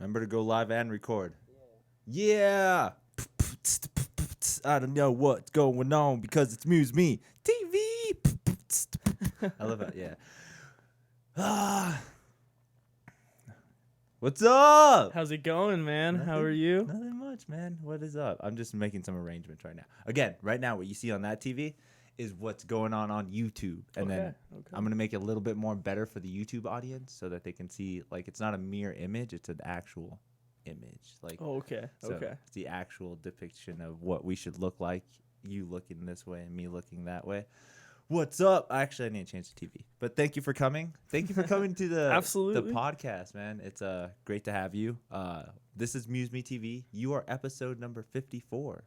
Remember to go live and record. Yeah. I don't know what's going on because it's MuseMe TV. I love it. Yeah. What's up? How's it going, man? Nothing, How are you? Nothing much, man. What is up? I'm just making some arrangements right now. Again, right now, what you see on that TV is what's going on YouTube. And then I'm going to make it a little bit more better for the YouTube audience so that they can see, like, it's not a mere image, it's an actual image. Like, okay. It's the actual depiction of what we should look like, you looking this way and me looking that way. What's up? Actually, I need to change the TV. But thank you for coming. Thank you for coming to the Absolutely. the podcast, man. It's great to have you. This is MuseMe TV. You are episode number 54.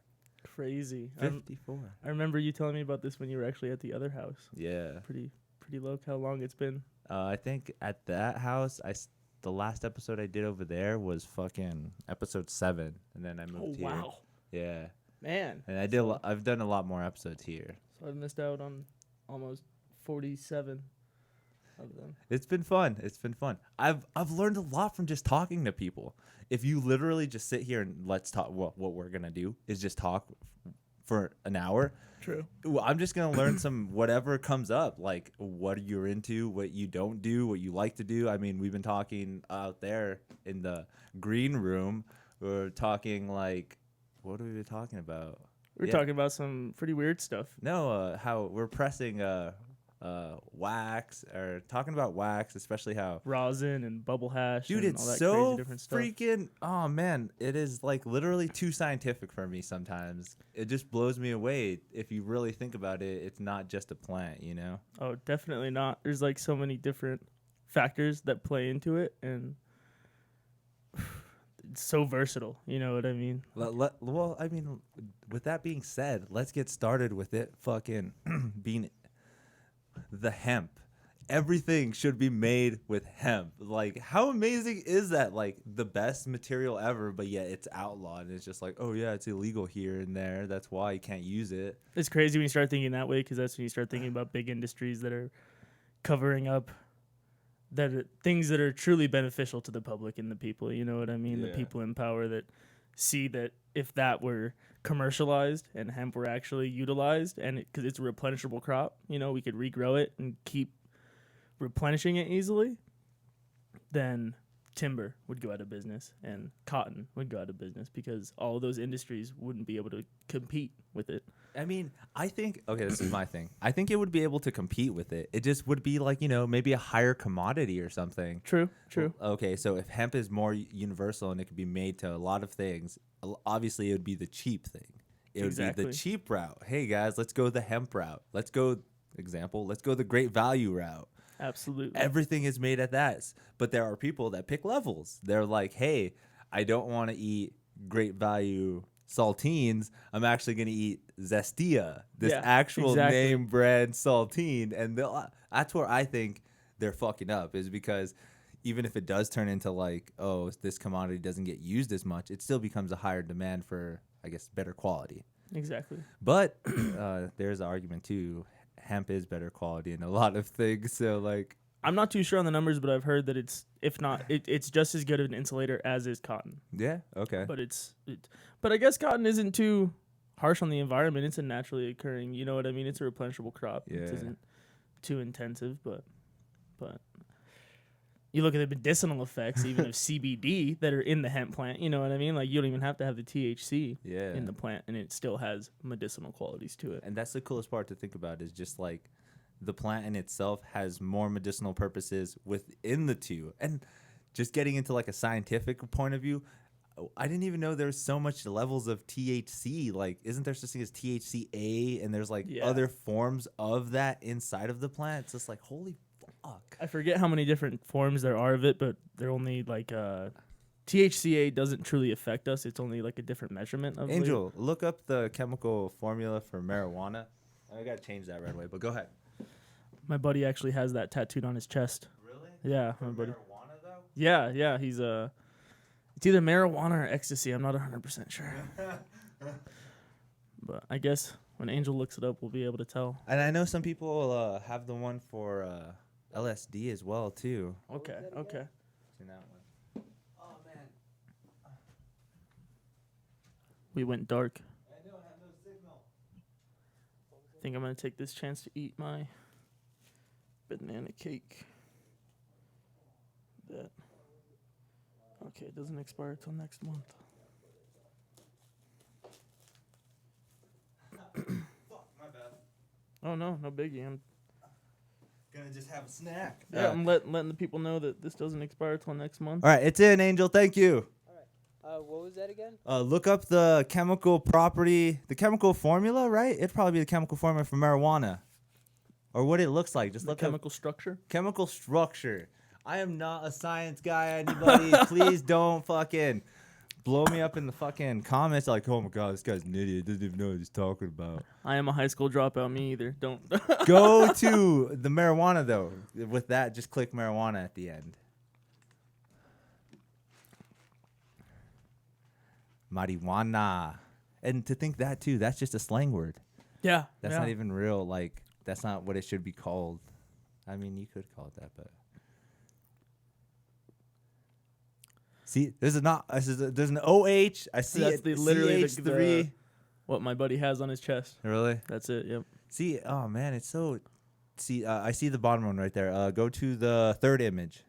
Crazy. 54. I remember you telling me about this when you were actually at the other house. Yeah. Pretty low. How long it's been? I think at that house, the last episode I did over there was fucking episode 7, and then I moved here. Wow. Yeah. Man. And I've done a lot more episodes here. So I've missed out on almost 47 of them. It's been fun. I've learned a lot from just talking to people. If you literally just sit here and let's talk, what we're gonna do is just talk for an hour. True. I'm just gonna learn some whatever comes up, like what you're into, what you don't do, what you like to do. I mean, we've been talking out there in the green room. We're talking like, what are we talking about? We're talking about some pretty weird stuff. No, how we're pressing wax, or talking about wax, especially how rosin and bubble hash. Dude, and it's all that so crazy different stuff. freaking. Oh man, it is like literally too scientific for me sometimes. It just blows me away. If you really think about it, it's not just a plant, you know? Oh, definitely not. There's like so many different factors that play into it, and it's so versatile. You know what I mean? Well, I mean, with that being said, let's get started with it. Fucking being the hemp. Everything should be made with hemp. Like, how amazing is that? Like, the best material ever, but yet it's outlawed. And it's just like, oh yeah, it's illegal here and there. That's why you can't use it. It's crazy when you start thinking that way, because that's when you start thinking about big industries that are covering up things that are truly beneficial to the public and the people. You know what I mean? Yeah. The people in power that see that if that were commercialized and hemp were actually utilized, and because it's a replenishable crop, you know, we could regrow it and keep replenishing it easily, then timber would go out of business and cotton would go out of business, because all of those industries wouldn't be able to compete with it. I mean, I think, okay, this is my thing. I think it would be able to compete with it. It just would be like, you know, maybe a higher commodity or something. True. Okay, so if hemp is more universal and it could be made to a lot of things, obviously it would be the cheap thing. It would be the cheap route. Hey, guys, let's go the hemp route. Let's go the great value route. Absolutely. Everything is made at that. But there are people that pick levels. They're like, hey, I don't want to eat great value saltines. I'm actually going to eat Zestia, this actual name brand saltine. And that's where I think they're fucking up, is because even if it does turn into like, oh, this commodity doesn't get used as much, it still becomes a higher demand for, I guess, better quality. Exactly. But there's an argument too. Hemp is better quality in a lot of things. So like, I'm not too sure on the numbers, but I've heard that it's just as good of an insulator as is cotton. Yeah. Okay. But I guess cotton isn't too harsh on the environment. It's a naturally occurring, you know what I mean? It's a replenishable crop. Yeah. It isn't too intensive, but you look at the medicinal effects even of CBD that are in the hemp plant, you know what I mean? Like, you don't even have to have the THC in the plant, and it still has medicinal qualities to it. And that's the coolest part to think about, is just like the plant in itself has more medicinal purposes within the two. And just getting into like a scientific point of view, I didn't even know there's so much levels of THC. Like, isn't there such thing as THCA, and there's like other forms of that inside of the plant? It's just like, holy fuck. I forget how many different forms there are of it, but they're only like THCA doesn't truly affect us. It's only like a different measurement of Angel, look up the chemical formula for marijuana. I gotta change that right away, but go ahead. My buddy actually has that tattooed on his chest. Really? Yeah, for my buddy. Marijuana though? Yeah. He's it's either marijuana or ecstasy. I'm not 100% sure. But I guess when Angel looks it up, we'll be able to tell. And I know some people have the one for LSD as well too. Okay. Seen that one. Oh man, We went dark. I don't have no signal. I think I'm gonna take this chance to eat my banana cake. That. Okay, it doesn't expire till next month. Fuck, my bad. Oh no biggie. I'm Gonna just have a snack. I'm letting the people know that this doesn't expire till next month. All right, it's in, Angel. Thank you. All right. What was that again? Look up the chemical property, the chemical formula, right? It'd probably be the chemical formula for marijuana. Or what it looks like. Just The look chemical structure. Chemical structure. I am not a science guy, anybody. Please don't fucking blow me up in the fucking comments like, oh my god, this guy's an idiot. Doesn't even know what he's talking about. I am a high school dropout. Me either. Don't. Go to the marijuana, though. With that, just click marijuana at the end. Marijuana. And to think that, too, that's just a slang word. Yeah. That's not even real, like, that's not what it should be called. I mean, you could call it that, but... See, there's an OH. I see That's it. literally CH3. What my buddy has on his chest. Really? That's it. Yep. See, oh, man, it's so... See, I see the bottom one right there. Go to the third image.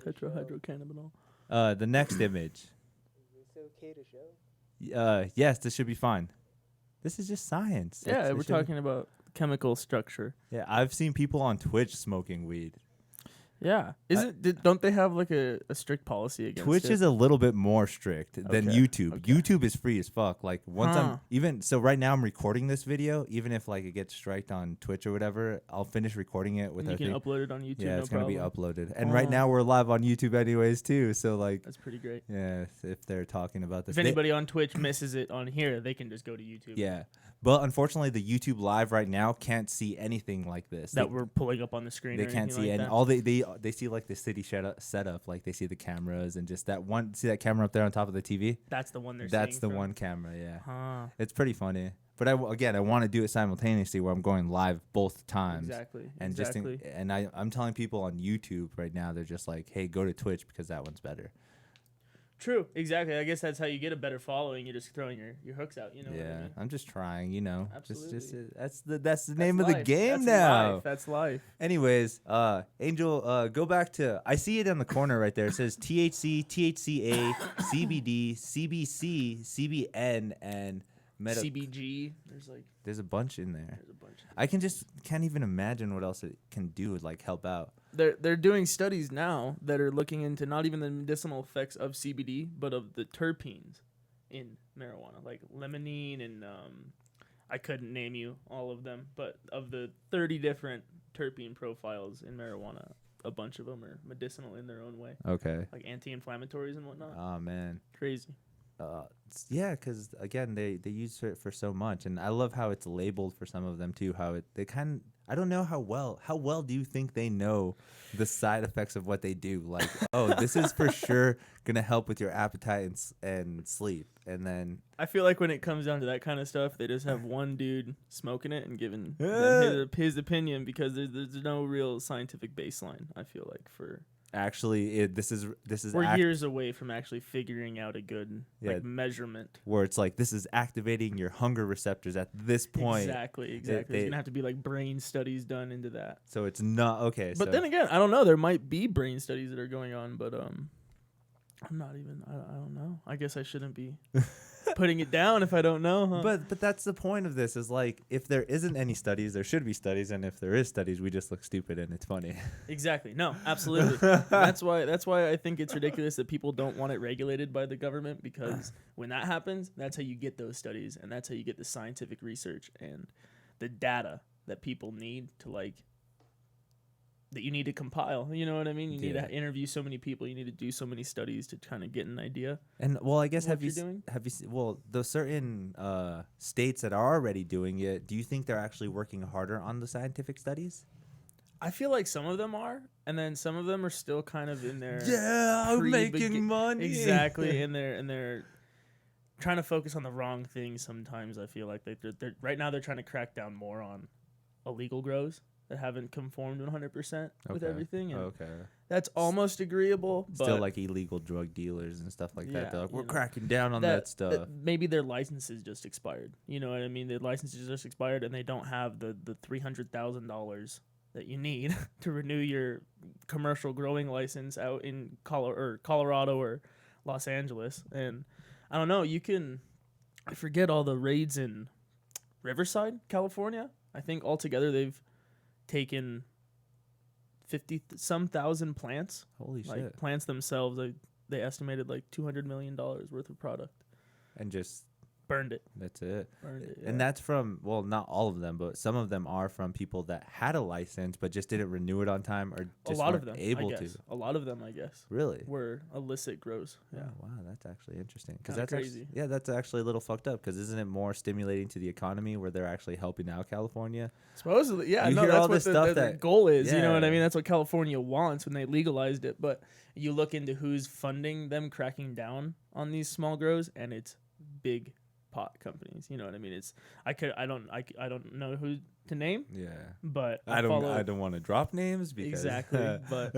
Tetrahydrocannabinol. The next image. Is this okay to show? Yes, this should be fine. This is just science. Yeah, we're talking about chemical structure. Yeah, I've seen people on Twitch smoking weed. Yeah. Don't they have like a strict policy against Twitch it? is a little bit more strict than Okay, YouTube. okay. YouTube is free as fuck. Like once Huh. so right now I'm recording this video. Even if like it gets striked on Twitch or whatever, I'll finish recording it with And you can upload it on YouTube. Yeah, no it's gonna be problem. uploaded. And right now we're live on YouTube anyways too. So like, That's pretty great. yeah, if they're talking about this, If anybody on Twitch misses it on here, they can just go to YouTube. yeah. But unfortunately, the YouTube live right now can't see anything like this. That we're pulling up on the screen. They or can't anything see like any. that. All they see like the city setup. Like they see the cameras and just that one. See that camera up there on top of the TV? That's the one they're. That's seeing the from. one camera. Yeah, Huh. it's pretty funny. But I want to do it simultaneously where I'm going live both times. Exactly. And exactly. I'm telling people on YouTube right now, they're just like, hey, go to Twitch because that one's better. True. Exactly. I guess that's how you get a better following. You're just throwing your hooks out. You know. Yeah, What I mean? I'm just trying. You know, Absolutely. just that's the name of the life. game That's now. Life. That's life. Anyways, Angel, go back to. I see it in the corner right there. It says THC, THCA, CBD, CBC, CBN, and CBG. There's a bunch in there. There's a bunch. I can't even imagine what else it can do. Like help out. They're doing studies now that are looking into not even the medicinal effects of CBD, but of the terpenes in marijuana, like limonene and I couldn't name you all of them, but of the 30 different terpene profiles in marijuana, a bunch of them are medicinal in their own way, Okay. like anti-inflammatories and whatnot. Oh man. Crazy. Yeah, because again, they use it for so much, and I love how it's labeled for some of them too. I don't know how well do you think they know the side effects of what they do? Like, oh, this is for sure gonna help with your appetite and sleep, and then I feel like when it comes down to that kind of stuff, they just have one dude smoking it and giving them his opinion because there's no real scientific baseline. I feel like for. actually this is We're years away from actually figuring out a good measurement. where it's like this is activating your hunger receptors at this point. Exactly. There's gonna have to be like brain studies done into that. So it's not okay. But then again, I don't know. There might be brain studies that are going on, but I'm not even. I don't know. I guess I shouldn't be putting it down if I don't know. Huh? But that's the point of this is like if there isn't any studies, there should be studies, and if there is studies, we just look stupid and it's funny. Exactly. No, absolutely. That's why I think it's ridiculous that people don't want it regulated by the government, because when that happens, that's how you get those studies, and that's how you get the scientific research and the data that people need to that you need to compile. You know what I mean? You need to interview so many people. You need to do so many studies to kind of get an idea. And well, I guess have you seen the certain states that are already doing it, do you think they're actually working harder on the scientific studies? I feel like some of them are, and then some of them are still kind of in their I'm making money. Exactly, and they're trying to focus on the wrong things sometimes. I feel like they're right now they're trying to crack down more on illegal grows that haven't conformed 100% with Okay. everything. And Okay. that's almost agreeable, but Still like illegal drug dealers and stuff like Yeah, that. They're like, you we're know, cracking down on that stuff. maybe their licenses just expired. You know what I mean? Their licenses just expired, and they don't have the $300,000 that you need to renew your commercial growing license out in Colorado or Los Angeles. And I don't know. I forget all the raids in Riverside, California. I think altogether they've taken 50-some thousand plants. Holy Like shit. plants themselves, they estimated like $200 million worth of product. And just Burned it. that's it. Yeah. And that's from, well, not all of them, but some of them are from people that had a license but just didn't renew it on time or just a lot weren't of them, able I to. guess. A lot of them, I guess, Really? were illicit grows. Yeah. Oh, wow, that's actually interesting. Because Kinda that's crazy. that's actually a little fucked up. Because isn't it more stimulating to the economy where they're actually helping out California? Supposedly, yeah. You No, hear that's all what this the stuff that- goal is. You know what I Yeah. mean? That's what California wants when they legalized it. But you look into who's funding them cracking down on these small grows, and it's big pot companies. You know what I mean? It's I don't know who to name, Yeah. but I don't follow want to drop names because exactly. But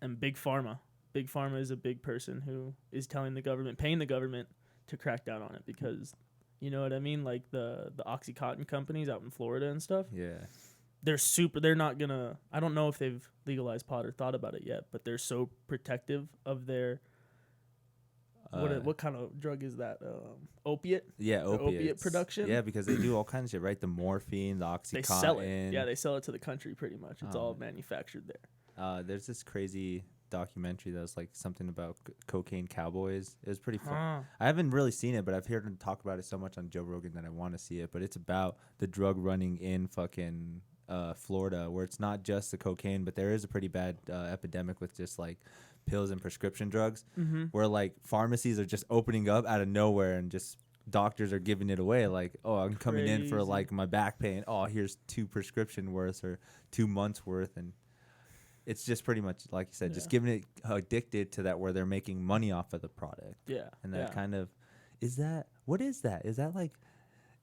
and Big Pharma. Big Pharma is a big person who is telling the government, paying the government to crack down on it because, you know what I mean? Like the OxyContin companies out in Florida and stuff. yeah. They're not gonna. I don't know if they've legalized pot or thought about it yet, but they're so protective of their. What kind of drug is that? Opiate. Yeah, opiate opiates. production? Yeah, because they do all kinds of shit, right? The morphine, the OxyContin. They sell it. Yeah, they sell it to the country pretty much. It's all manufactured there. There's this crazy documentary that was like something about cocaine cowboys. It was pretty fun. I haven't really seen it, but I've heard them talk about it so much on Joe Rogan that I want to see it. But it's about the drug running in fucking Florida, where it's not just the cocaine, but there is a pretty bad epidemic with just like pills and prescription drugs, where like pharmacies are just opening up out of nowhere and just doctors are giving it away. Like, oh, I'm coming in for Crazy. like my back pain. Oh, here's 2 prescription worth or 2 months worth. And it's just pretty much, like you said, just giving it addicted to that where they're making money off of the product. Yeah. And that kind of, what is that? Is that like,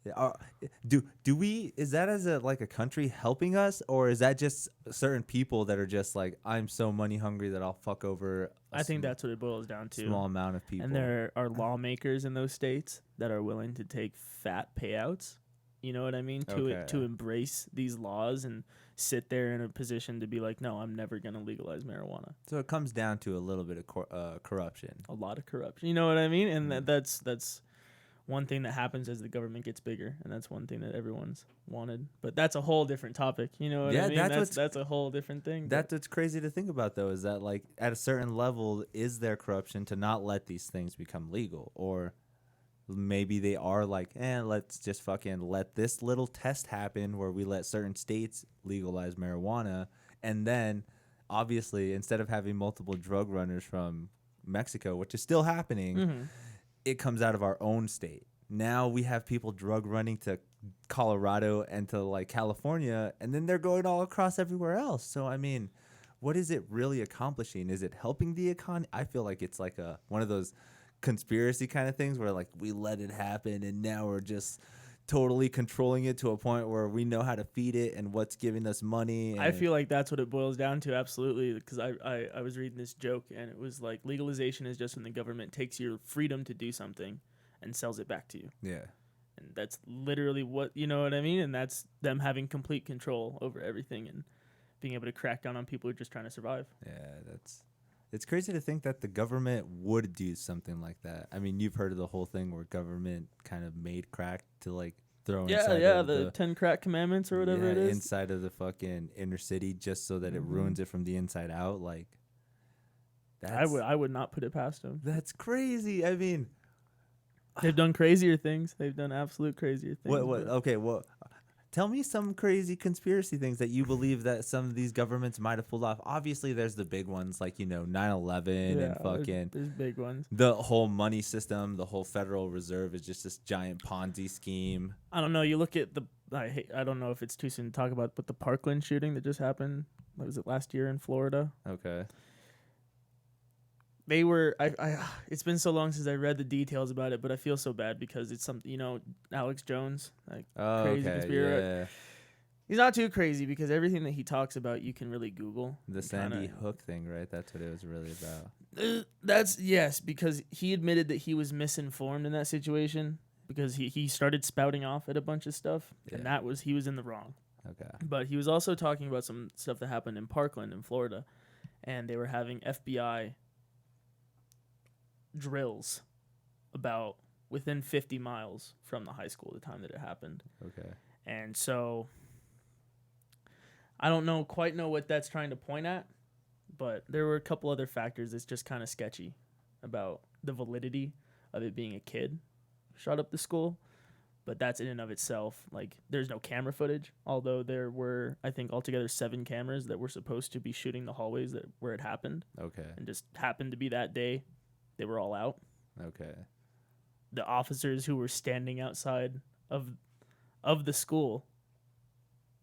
is that as a like a country helping us, or is that just certain people that are just like, I'm so money hungry that I'll fuck over I think that's what it boils down to. small amount of people. And there are lawmakers in those states that are willing to take fat payouts. You know what I mean? To embrace these laws and sit there in a position to be like, no, I'm never going to legalize marijuana. So it comes down to a little bit of corruption. A lot of corruption. You know what I mean? And that's one thing that happens as the government gets bigger, and that's one thing that everyone's wanted. But that's a whole different topic. You know what I mean? That's a whole different thing. That's what's crazy to think about, though, is that like at a certain level, is there corruption to not let these things become legal? Or maybe they are like, let's just fucking let this little test happen where we let certain states legalize marijuana. And then, obviously, instead of having multiple drug runners from Mexico, which is still happening, it comes out of our own state. Now we have people drug running to Colorado and to like California, and then they're going all across everywhere else. So, I mean, what is it really accomplishing? Is it helping the economy? I feel like it's like one of those conspiracy kind of things where like we let it happen and now we're just totally controlling it to a point where we know how to feed it and what's giving us money. And I feel like that's what it boils down to, absolutely, because I was reading this joke, and it was like legalization is just when the government takes your freedom to do something and sells it back to you. Yeah. And that's literally what, you know what I mean? And that's them having complete control over everything and being able to crack down on people who are just trying to survive. Yeah, it's crazy to think that the government would do something like that. I mean, you've heard of the whole thing where government kind of made crack to like throw inside of the 10 crack commandments or whatever it is. Inside of the fucking inner city just so that it ruins it from the inside out. Like, I would not put it past them. That's crazy. I mean, they've done crazier things. They've done absolute crazier things. Okay, well, tell me some crazy conspiracy things that you believe that some of these governments might have pulled off. Obviously, there's the big ones like, 9/11 and fucking... There's big ones. The whole money system, the whole Federal Reserve is just this giant Ponzi scheme. I don't know. You look at I don't know if it's too soon to talk about, but the Parkland shooting that just happened, what was it, last year in Florida? Okay. They were... it's been so long since I read the details about it, but I feel so bad because it's something, Alex Jones, like crazy conspiracy. Yeah. He's not too crazy because everything that he talks about, you can really Google. The Sandy Hook thing, right? That's what it was really about. Yes, because he admitted that he was misinformed in that situation because he started spouting off at a bunch of stuff, and he was in the wrong. Okay. But he was also talking about some stuff that happened in Parkland in Florida, and they were having FBI drills about within 50 miles from the high school the time that it happened. Okay. And so I don't quite know what that's trying to point at, but there were a couple other factors that's just kind of sketchy about the validity of it being a kid shot up the school. But that's in and of itself, like, there's no camera footage, although there were, I think, altogether 7 cameras that were supposed to be shooting the hallways where it happened. Okay. And just happened to be that day, they were all out. Okay. The officers who were standing outside of the school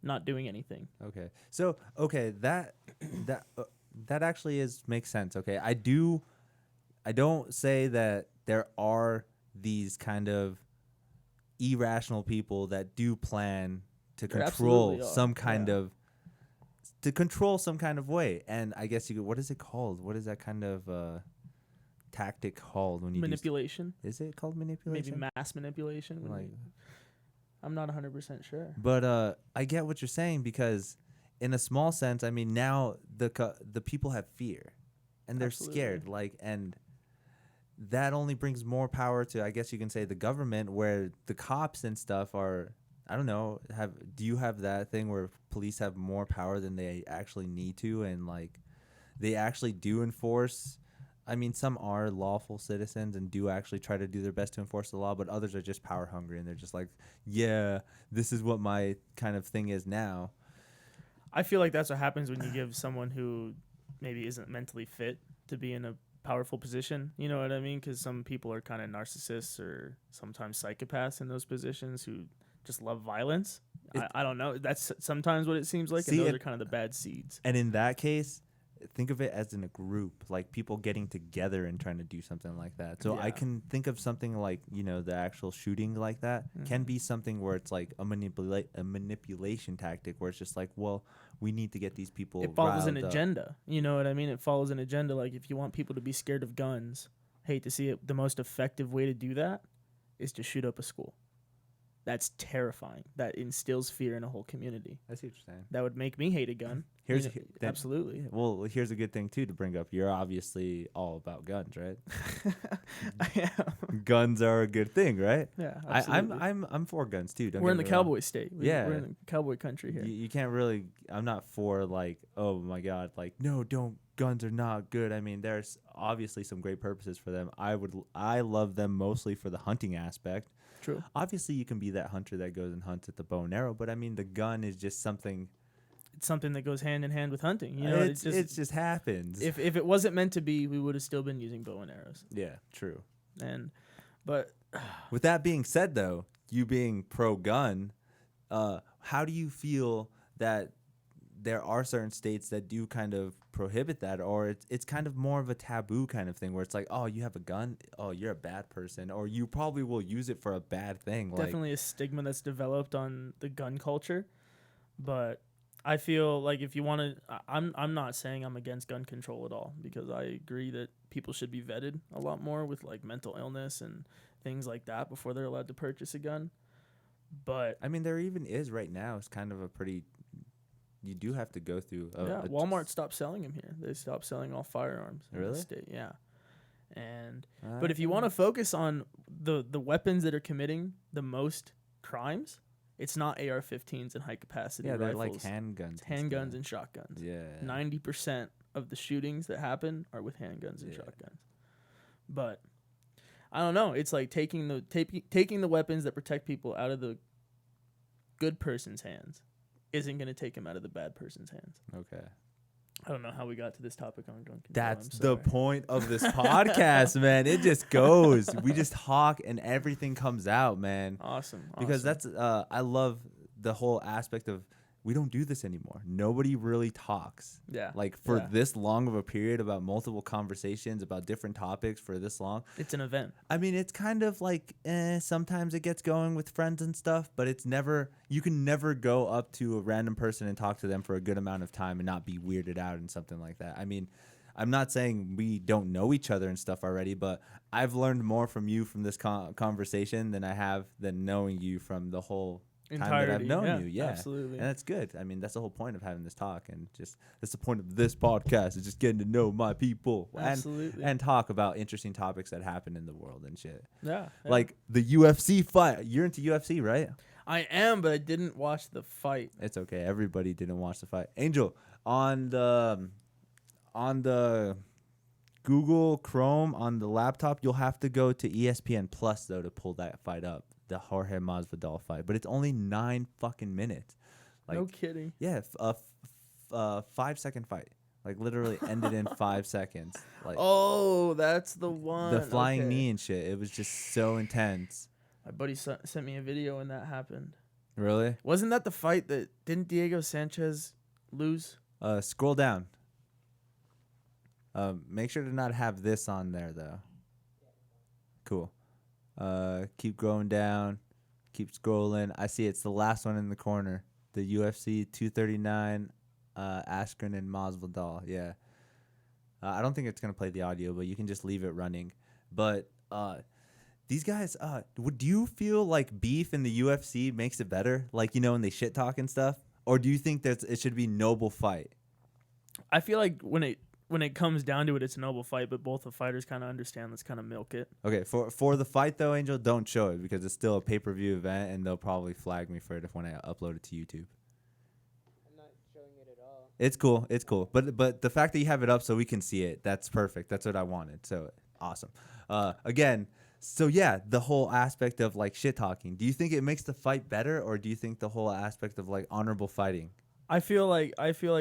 not doing anything. Okay. So, that actually makes sense. Okay. I don't say that there are these kind of irrational people that do plan to control some kind of way. And I guess what is it called? What is that kind of tactic called when you manipulation? Is it called manipulation? Maybe mass manipulation. I'm not 100% sure. But I get what you're saying, because in a small sense, I mean, now the people have fear and they're scared, and that only brings more power to, I guess you can say, the government, where the cops and stuff are, I don't know, do you have that thing where police have more power than they actually need to, and like they actually do enforce? I mean, some are lawful citizens and do actually try to do their best to enforce the law, but others are just power hungry and they're just like, yeah, this is what my kind of thing is now. I feel like that's what happens when you give someone who maybe isn't mentally fit to be in a powerful position, you know what I mean? Because some people are kind of narcissists or sometimes psychopaths in those positions who just love violence. I don't know. That's sometimes what it seems like, and those are kind of the bad seeds. And in that case, think of it as in a group, like people getting together and trying to do something like that. So I can think of something like, the actual shooting like that can be something where it's like a manipulation tactic, where it's just like, well, we need to get these people. It follows an agenda. You know what I mean? It follows an agenda. Like, if you want people to be scared of guns, hate to see it, the most effective way to do that is to shoot up a school. That's terrifying. That instills fear in a whole community. I see what you're saying. That would make me hate a gun. Absolutely. Well, here's a good thing too to bring up. You're obviously all about guns, right? I am. Guns are a good thing, right? Yeah, absolutely. I'm for guns too. We're in the cowboy state. We're in the cowboy country here. You can't really. I'm not for like, oh my god, like no, don't. Guns are not good. I mean, there's obviously some great purposes for them. I love them mostly for the hunting aspect. True. Obviously, you can be that hunter that goes and hunts at the bow and arrow, but I mean, the gun is just something. It's something that goes hand in hand with hunting. You know, it just happens. If it wasn't meant to be, we would have still been using bow and arrows. Yeah, true. But with that being said, though, you being pro-gun, how do you feel that there are certain states that do kind of prohibit that, or it's kind of more of a taboo kind of thing, where it's like, oh, you have a gun, oh, you're a bad person, or you probably will use it for a bad thing. Definitely a stigma that's developed on the gun culture. But I feel like if you want to, I'm not saying I'm against gun control at all, because I agree that people should be vetted a lot more with like mental illness and things like that before they're allowed to purchase a gun. But I mean, there even is right now. It's kind of a pretty. You do have to go through. Walmart stopped selling them here. They stopped selling all firearms. Really? In the state. Yeah. But if you want to focus on the weapons that are committing the most crimes, it's not AR-15s and high capacity rifles. Yeah, they're like handguns. It's handguns and shotguns. Yeah. 90% of the shootings that happen are with handguns and shotguns. But I don't know. It's like taking the weapons that protect people out of the good person's hands isn't going to take them out of the bad person's hands. Okay. I don't know how we got to this topic on gun control. That's the point of this podcast, man. It just goes. We just talk and everything comes out, man. Awesome. Because that's I love the whole aspect of we don't do this anymore. Nobody really talks. Yeah. Like for this long of a period about multiple conversations about different topics for this long. It's an event. I mean, it's kind of like sometimes it gets going with friends and stuff, but it's never, you can never go up to a random person and talk to them for a good amount of time and not be weirded out and something like that. I mean, I'm not saying we don't know each other and stuff already, but I've learned more from you from this conversation than I have than knowing you from the whole time that I've known you. Yeah, absolutely. And that's good. I mean, that's the whole point of having this talk, and just that's the point of this podcast is just getting to know my people and talk about interesting topics that happen in the world and shit. Yeah. Like the UFC fight. You're into UFC, right? I am, but I didn't watch the fight. It's okay. Everybody didn't watch the fight. Angel, on the Google Chrome on the laptop, you'll have to go to ESPN Plus though to pull that fight up, the Jorge Masvidal fight. But it's only 9 fucking minutes. Like, no kidding. Yeah, 5-second fight. Like literally ended in 5 seconds. Like, oh, that's the one. The flying knee and shit. It was just so intense. My buddy sent me a video when that happened. Really? Wasn't that the fight that didn't Diego Sanchez lose? Scroll down. Make sure to not have this on there though. Cool. Keep going down. Keep scrolling. I see it's the last one in the corner. The UFC 239, Askren and Masvidal. Yeah. I don't think it's gonna play the audio, but you can just leave it running. But these guys, do you feel like beef in the UFC makes it better? Like, you know, when they shit talk and stuff, or do you think that it should be noble fight? I feel like when it comes down to it, it's a noble fight, but both the fighters kind of understand. Let's kind of milk it. Okay, for the fight though, Angel, don't show it because it's still a pay-per-view event, and they'll probably flag me for it when I upload it to YouTube. I'm not showing it at all. It's cool. But the fact that you have it up so we can see it, that's perfect. That's what I wanted. So awesome. Again, so yeah, the whole aspect of like shit talking. Do you think it makes the fight better, or do you think the whole aspect of like honorable fighting? I feel like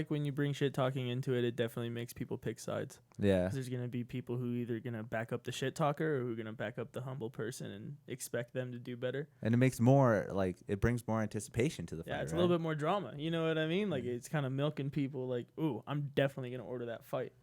when you bring shit talking into it, it definitely makes people pick sides. Yeah. 'Cause there's gonna be people who either gonna back up the shit talker or who are gonna back up the humble person and expect them to do better. And it makes more like it brings more anticipation to the fight. Yeah, it's right? a little bit more drama. You know what I mean? Like it's kind of milking people. Like, ooh, I'm definitely gonna order that fight.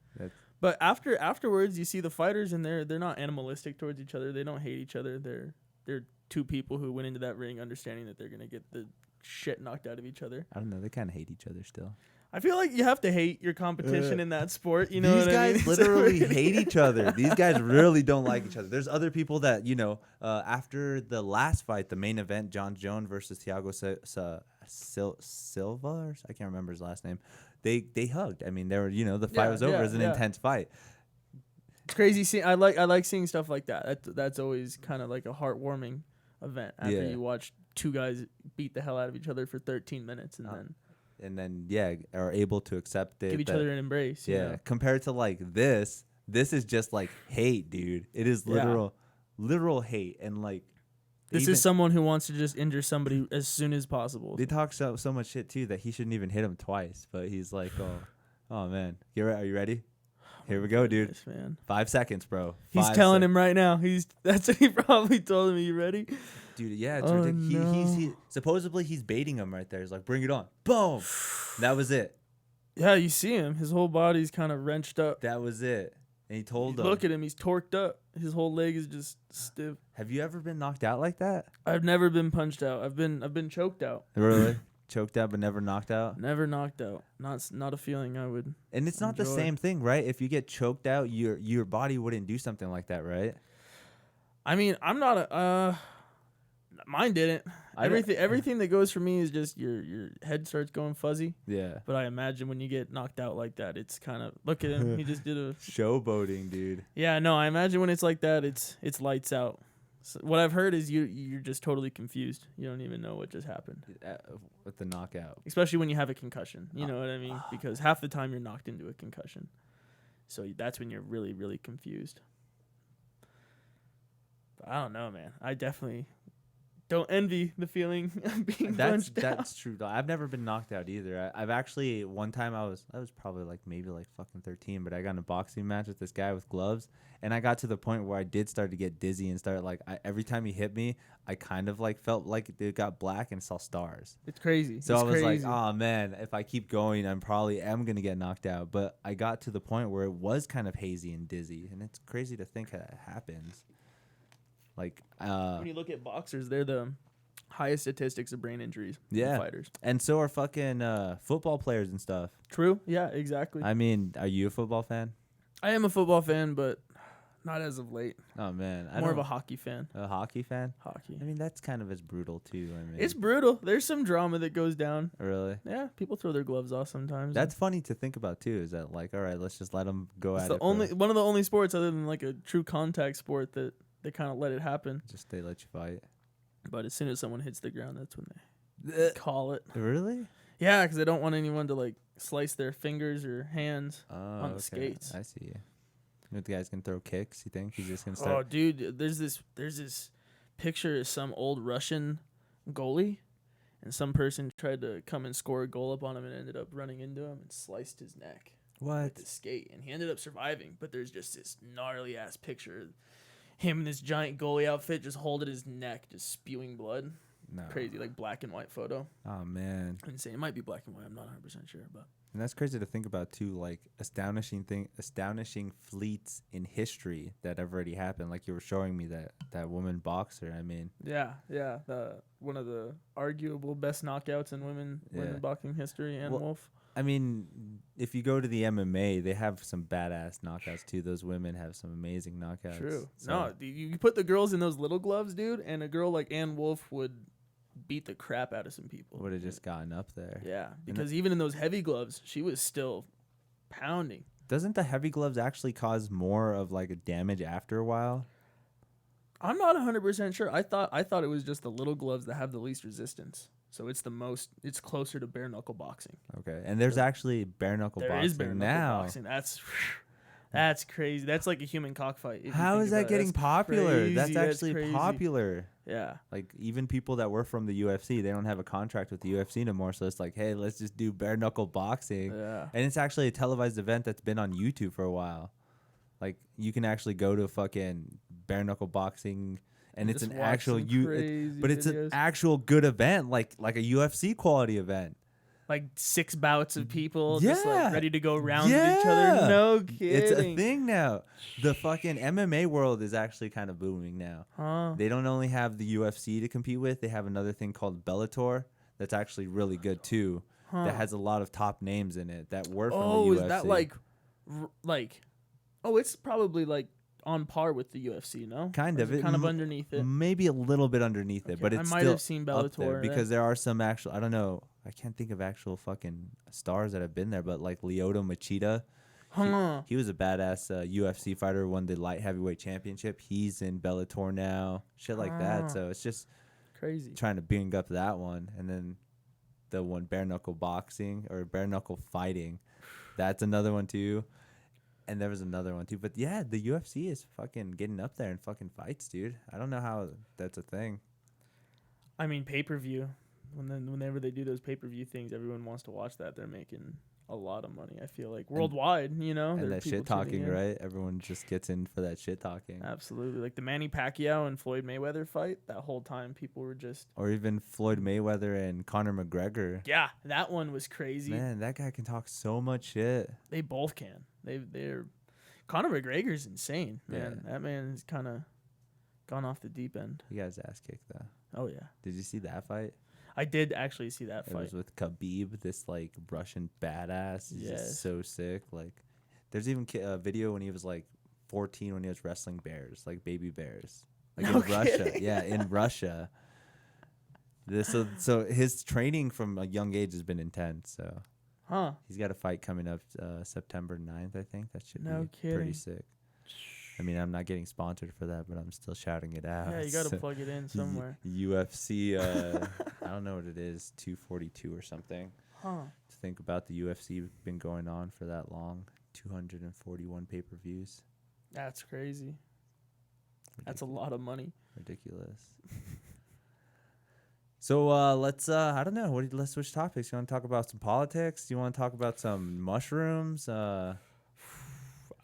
But afterwards, you see the fighters and they're not animalistic towards each other. They don't hate each other. They're two people who went into that ring understanding that they're gonna get the shit knocked out of each other. I don't know. They kind of hate each other still. I feel like you have to hate your competition in that sport. You know, these what I mean? guys literally hate each other. These guys really don't like each other. There's other people that after the last fight, the main event, John Jones versus Thiago Silva, or I can't remember his last name. They hugged. I mean, they were the fight was over. It was an intense fight. It's crazy. I like seeing stuff like that. That's always kind of like a heartwarming event after you watch two guys beat the hell out of each other for 13 minutes and then are able to accept it, give each other an embrace. Yeah, compared to like this is just like hate, dude. It is literal hate, and like this is someone who wants to just injure somebody as soon as possible. They talk so much shit too that he shouldn't even hit him twice, but he's like, oh man, are you ready? Here we go, dude. Man. 5 seconds, bro. He's telling him right now. That's what he probably told him. Are you ready? Dude, yeah, it's ridiculous. He supposedly he's baiting him right there. He's like, bring it on. Boom. That was it. Yeah, you see him. His whole body's kind of wrenched up. That was it. And he told him. Look at him. He's torqued up. His whole leg is just stiff. Have you ever been knocked out like that? I've never been punched out. I've been choked out. Really? Choked out but never knocked out? Never knocked out. Not a feeling I would. And it's not the same thing, right? If you get choked out, your body wouldn't do something like that, right? I mean, I'm not a mine didn't. Everything that goes for me is just your head starts going fuzzy. Yeah. But I imagine when you get knocked out like that, it's kind of look at him. He just did a showboating, dude. Yeah, no, I imagine when it's like that, it's lights out. So what I've heard is you're just totally confused. You don't even know what just happened with the knockout. Especially when you have a concussion. You know what I mean? Because half the time you're knocked into a concussion. So that's when you're really, really confused. But I don't know, man. I definitely Don't envy the feeling of being punched out. That's true though. I've never been knocked out either. I've actually one time I was probably like maybe like fucking 13, but I got in a boxing match with this guy with gloves, and I got to the point where I did start to get dizzy and start like every time he hit me, I kind of like felt like it got black and saw stars. It's crazy. So it's I was crazy. like, oh man, if I keep going, I'm probably gonna get knocked out. But I got to the point where it was kind of hazy and dizzy, and it's crazy to think that happens. Like when you look at boxers, they're the highest statistics of brain injuries. Yeah. Fighters. And so are fucking football players and stuff. True. Yeah. Exactly. I mean, are you a football fan? I am a football fan, but not as of late. Oh man, More of a hockey fan. A hockey fan? Hockey. I mean, that's kind of as brutal too. I mean, It's brutal. There's some drama that goes down. really. Yeah, people throw their gloves off sometimes. That's funny to think about too. Is that like, all right, let's just let them go it's at the it. one of the only sports other than like a true contact sport that they kind of let it happen. Just they let you fight. But as soon as someone hits the ground, that's when they call it. Really? Yeah, because they don't want anyone to like slice their fingers or hands Oh, on the skates. I see. You know, the guy's gonna throw kicks. You think he's just gonna Oh, start? dude, there's this picture of some old Russian goalie, and some person tried to come and score a goal up on him and ended up running into him and sliced his neck What? with his skate, and he ended up surviving. But there's just this gnarly ass picture of him in this giant goalie outfit just holding his neck, just spewing blood. No. Crazy, like black and white photo. Oh man. Insane. It might be black and white. I'm not 100% sure, but And that's crazy to think about too, like astonishing fleets in history that have already happened. Like you were showing me that woman boxer. I mean, yeah, one of the arguable best knockouts in women boxing history. Ann Wolf. I mean, if you go to the MMA, they have some badass knockouts too. Those women have some amazing knockouts. True. So, No, you put the girls in those little gloves, dude, and a girl like Ann Wolf would beat the crap out of some people. would have just gotten up there. Yeah, because even in those heavy gloves, she was still pounding. Doesn't the heavy gloves actually cause more of like a damage after a while? I'm not 100% sure. I thought it was just the little gloves that have the least resistance. So it's closer to bare knuckle boxing. Okay, and there's actually bare knuckle boxing There is bare knuckle now. boxing. That's crazy. That's like a human cockfight. How is that getting popular? Crazy. That's actually crazy. popular. Yeah. Like even people that were from the UFC, they don't have a contract with the UFC no more. So it's like, hey, let's just do bare knuckle boxing. Yeah. And it's actually a televised event that's been on YouTube for a while. Like you can actually go to fucking bare knuckle boxing, and it's Just an watch actual some but it's an videos. actual good event, like a UFC quality event. Like 6 bouts of people just Yeah. like ready to go round with each other. No kidding. It's a thing now. The fucking MMA world is actually kind of booming now. Huh. They don't only have the UFC to compete with, they have another thing called Bellator that's actually really good too. That has a lot of top names in it that were from the UFC. Is that like oh, it's probably like on par with the UFC, no? Kind Or of is it it kind of m- underneath it? Maybe a little bit underneath it, Okay, but it's I might still have seen up there Bellator because there are some actual, I don't know, I can't think of actual fucking stars that have been there, but like Lyoto Machida, he was a badass UFC fighter, won the light heavyweight championship. He's in Bellator now, shit like that. So it's just Crazy. trying to bring up that one, and then the one bare knuckle boxing or bare knuckle fighting, that's another one too. And there was another one too, but yeah, the UFC is fucking getting up there in fucking fights, dude. I don't know how that's a thing. I mean, pay-per-view. Whenever they do those pay-per-view things, everyone wants to watch that. They're making a lot of money, I feel like. Worldwide, you know? And there are that people shit talking, tuning in. right? Everyone just gets in for that shit talking. Absolutely. Like the Manny Pacquiao and Floyd Mayweather fight, that whole time people were just... Or even Floyd Mayweather and Conor McGregor. Yeah, that one was crazy. Man, that guy can talk so much shit. They both can. They're... Conor McGregor's insane, man. Yeah. That man's kind of gone off the deep end. He got his ass kicked, though. Oh, yeah. Did you see that fight? I did actually see that It fight. was with Khabib, this like Russian badass. He's Yes. just so sick. Like, there's even a video when he was like 14 when he was wrestling bears, like baby bears, like No in Russia. kidding. Yeah, in Russia. So his training from a young age has been intense. So Huh. he's got a fight coming up September 9th, I think. That should No be pretty kidding. sick. I mean, I'm not getting sponsored for that, but I'm still shouting it out. Yeah, you got to So, plug it in somewhere. UFC, I don't know what it is, 242 or something. Huh. To think about the UFC been going on for that long, 241 pay-per-views. That's crazy. That's a lot of money. Ridiculous. So let's I don't know. Let's switch topics. You want to talk about some politics? You want to talk about some mushrooms? I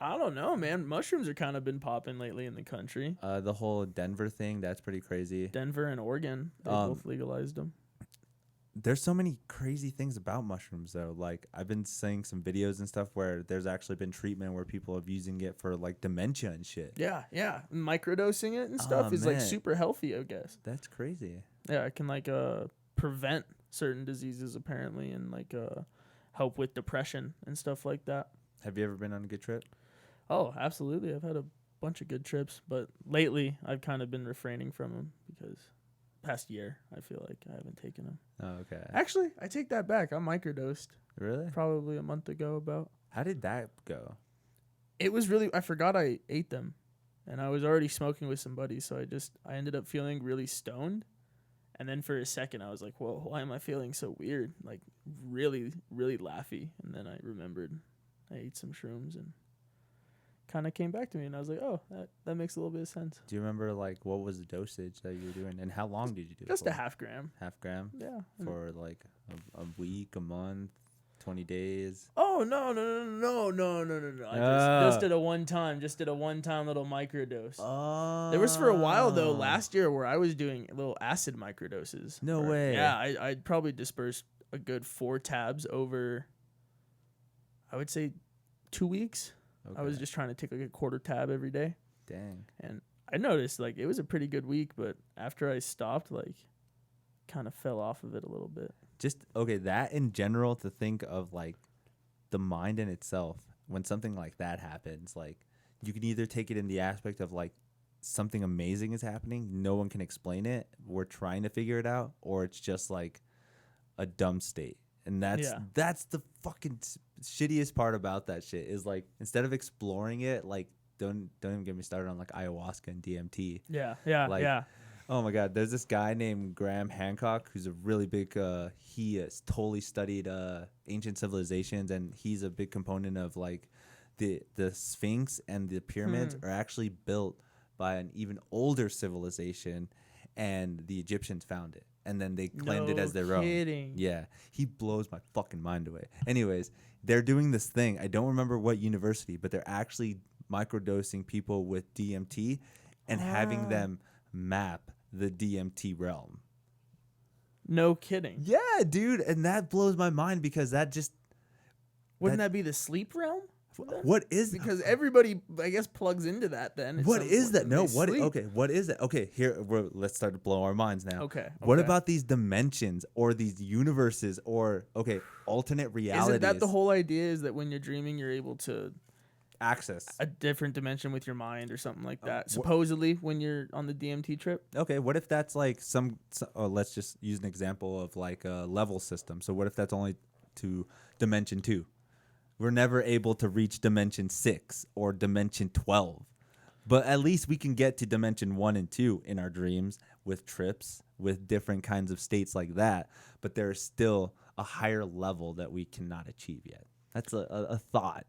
don't know, man. Mushrooms are kind of been popping lately in the country. The whole Denver thing, that's pretty crazy. Denver and Oregon, they both legalized them. There's so many crazy things about mushrooms though. Like I've been seeing some videos and stuff where there's actually been treatment where people are using it for like dementia and shit. Yeah. Microdosing it and stuff is like super healthy, I guess. That's crazy. Yeah, it can like prevent certain diseases apparently, and like help with depression and stuff like that. Have you ever been on a good trip? Oh, absolutely. I've had a bunch of good trips, but lately I've kind of been refraining from them because past year I feel like I haven't taken them. Oh, okay. Actually, I take that back. I microdosed Really? probably a month ago about. How did that go? It was really, I forgot I ate them, and I was already smoking with some buddies, so I ended up feeling really stoned. And then for a second I was like, whoa, why am I feeling so weird? Like really, really laughy. And then I remembered I ate some shrooms and kind of came back to me, and I was like, oh, that makes a little bit of sense. Do you remember like what was the dosage that you were doing, and how long did you do it Just for? a half gram. Half gram? Yeah. For like a week, a month, 20 days? Oh, no. I just did a one-time little microdose. Oh. There was for a while, though, last year where I was doing little acid microdoses. No way. Yeah, I'd probably dispersed a good 4 tabs over, I would say, 2 weeks. Okay. I was just trying to take like a quarter tab every day. Dang. And I noticed like it was a pretty good week, but after I stopped, like kind of fell off of it a little bit. Just, okay, that in general, to think of like the mind in itself, when something like that happens, like you can either take it in the aspect of like something amazing is happening, no one can explain it, we're trying to figure it out, or it's just like a dumb state. And that's the fucking shittiest part about that shit is like instead of exploring it, like don't even get me started on like ayahuasca and DMT. Yeah. Oh my God, there's this guy named Graham Hancock who's a really big. He has totally studied ancient civilizations, and he's a big component of like the Sphinx and the pyramids are actually built by an even older civilization, and the Egyptians found it. And then they claimed it as their own. Yeah. He blows my fucking mind away. Anyways, they're doing this thing. I don't remember what university, but they're actually microdosing people with DMT and having them map the DMT realm. No kidding. Yeah, dude. And that blows my mind because that just... Wouldn't that be the sleep realm? What is because everybody I guess plugs into that then. What is that? No, what what is that? Okay, let's start to blow our minds now. Okay. What about these dimensions or these universes or alternate realities? Isn't that the whole idea, is that when you're dreaming you're able to access a different dimension with your mind or something like that? Supposedly when you're on the DMT trip? Okay, what if that's like let's just use an example of like a level system. So what if that's only to dimension 2? We're never able to reach dimension 6 or dimension 12. But at least we can get to dimension 1 and 2 in our dreams with trips, with different kinds of states like that. But there is still a higher level that we cannot achieve yet. That's a thought.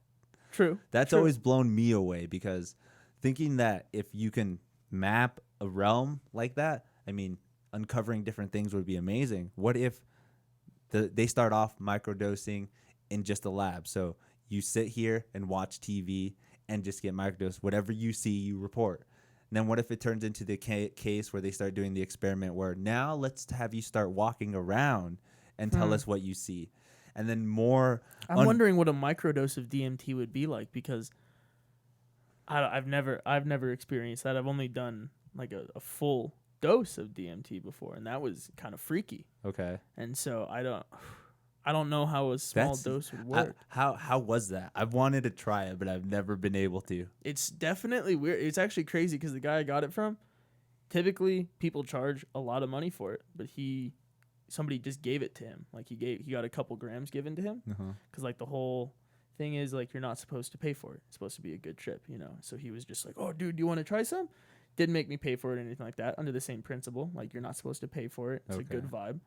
True. That's always blown me away, because thinking that if you can map a realm like that, I mean, uncovering different things would be amazing. What if they start off microdosing in just a lab? So you sit here and watch TV and just get microdosed. Whatever you see, you report. And then what if it turns into the case where they start doing the experiment where now let's have you start walking around and tell us what you see. And then more... I'm wondering what a microdose of DMT would be like, because I've never experienced that. I've only done like a full dose of DMT before, and that was kind of freaky. Okay. And so I don't know how a small dose would work. How was that? I've wanted to try it, but I've never been able to. It's definitely weird. It's actually crazy because the guy I got it from, typically people charge a lot of money for it, but somebody just gave it to him. Like he got a couple grams given to him, because like the whole thing is like you're not supposed to pay for it. It's supposed to be a good trip, you know. So he was just like, "Oh, dude, do you want to try some?" Didn't make me pay for it or anything like that. Under the same principle, like you're not supposed to pay for it. It's a good vibe.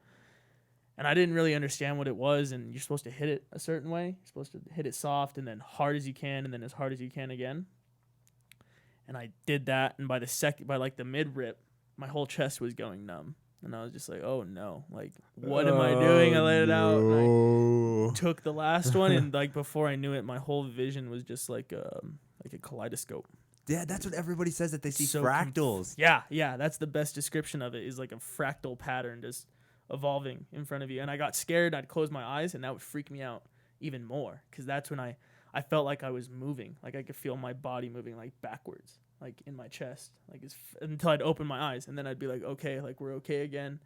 And I didn't really understand what it was, and you're supposed to hit it a certain way. You're supposed to hit it soft and then hard as you can and then as hard as you can again. And I did that, and by like the mid-rip, my whole chest was going numb. And I was just like, oh no, like what am I doing? I let it out. And I took the last one, and like before I knew it, my whole vision was just like a kaleidoscope. Yeah, that's what everybody says, that they see So fractals. Yeah, that's the best description of it, is like a fractal pattern just evolving in front of you. And I got scared. I'd close my eyes, and that would freak me out even more, because that's when I felt like I was moving, like I could feel my body moving like backwards, like in my chest, like until I'd open my eyes, and then I'd be like, okay, like we're okay again,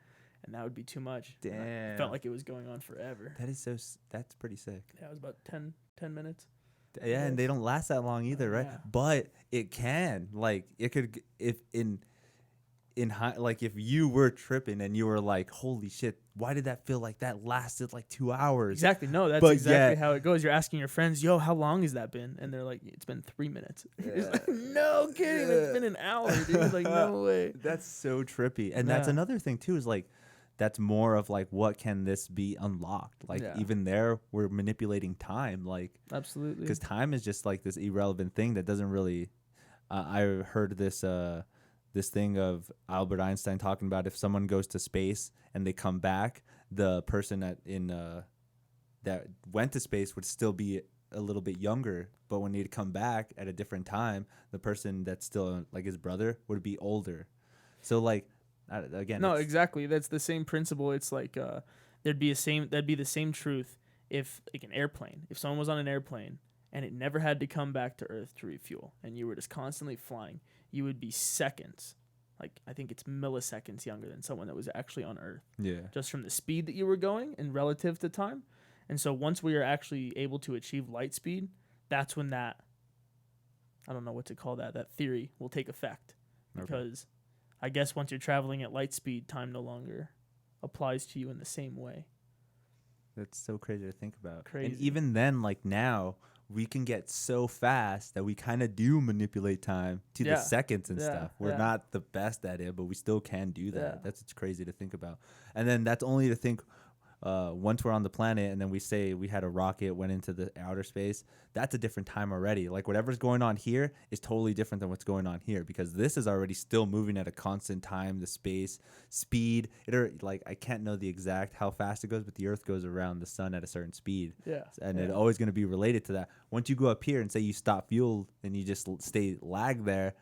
and that would be too much. Damn. I felt like it was going on forever. That's pretty sick. Yeah, it was about 10 minutes. Yeah, and they don't last that long either, right? Yeah. But it can, like, it could, if like if you were tripping and you were like, holy shit, why did that feel like that lasted like 2 hours? Exactly. No, that's exactly how it goes. You're asking your friends, yo, how long has that been? And they're like, it's been 3 minutes. It's like, no kidding. It's been an hour, dude. Like, no way. That's so trippy. And that's another thing too, is like, that's more of like, what can this be unlocked? Like even there, we're manipulating time, like absolutely, because time is just like this irrelevant thing that doesn't really. I heard this this thing of Albert Einstein talking about, if someone goes to space and they come back, the person that went to space would still be a little bit younger, but when they'd come back at a different time, the person that's still like his brother would be older. So like. Again, no, exactly. That's the same principle. It's like that'd be the same truth if like an airplane. If someone was on an airplane and it never had to come back to Earth to refuel, and you were just constantly flying, you would be seconds, like I think it's milliseconds younger than someone that was actually on Earth. Yeah. Just from the speed that you were going and relative to time. And so once we are actually able to achieve light speed, that's when that, I don't know what to call that theory will take effect. Because I guess once you're traveling at light speed, time no longer applies to you in the same way. That's so crazy to think about. Crazy. And even then, like now, we can get so fast that we kind of do manipulate time to the seconds and stuff. We're not the best at it, but we still can do that. Yeah. That's crazy to think about. And then that's only to think once we're on the planet and then we say we had a rocket, went into the outer space, that's a different time already. Like whatever's going on here is totally different than what's going on here, because this is already still moving at a constant time, the space, speed. Like I can't know the exact how fast it goes, but the Earth goes around the sun at a certain speed. Yeah. And it's always going to be related to that. Once you go up here and say you stop fuel and you just stay lag there,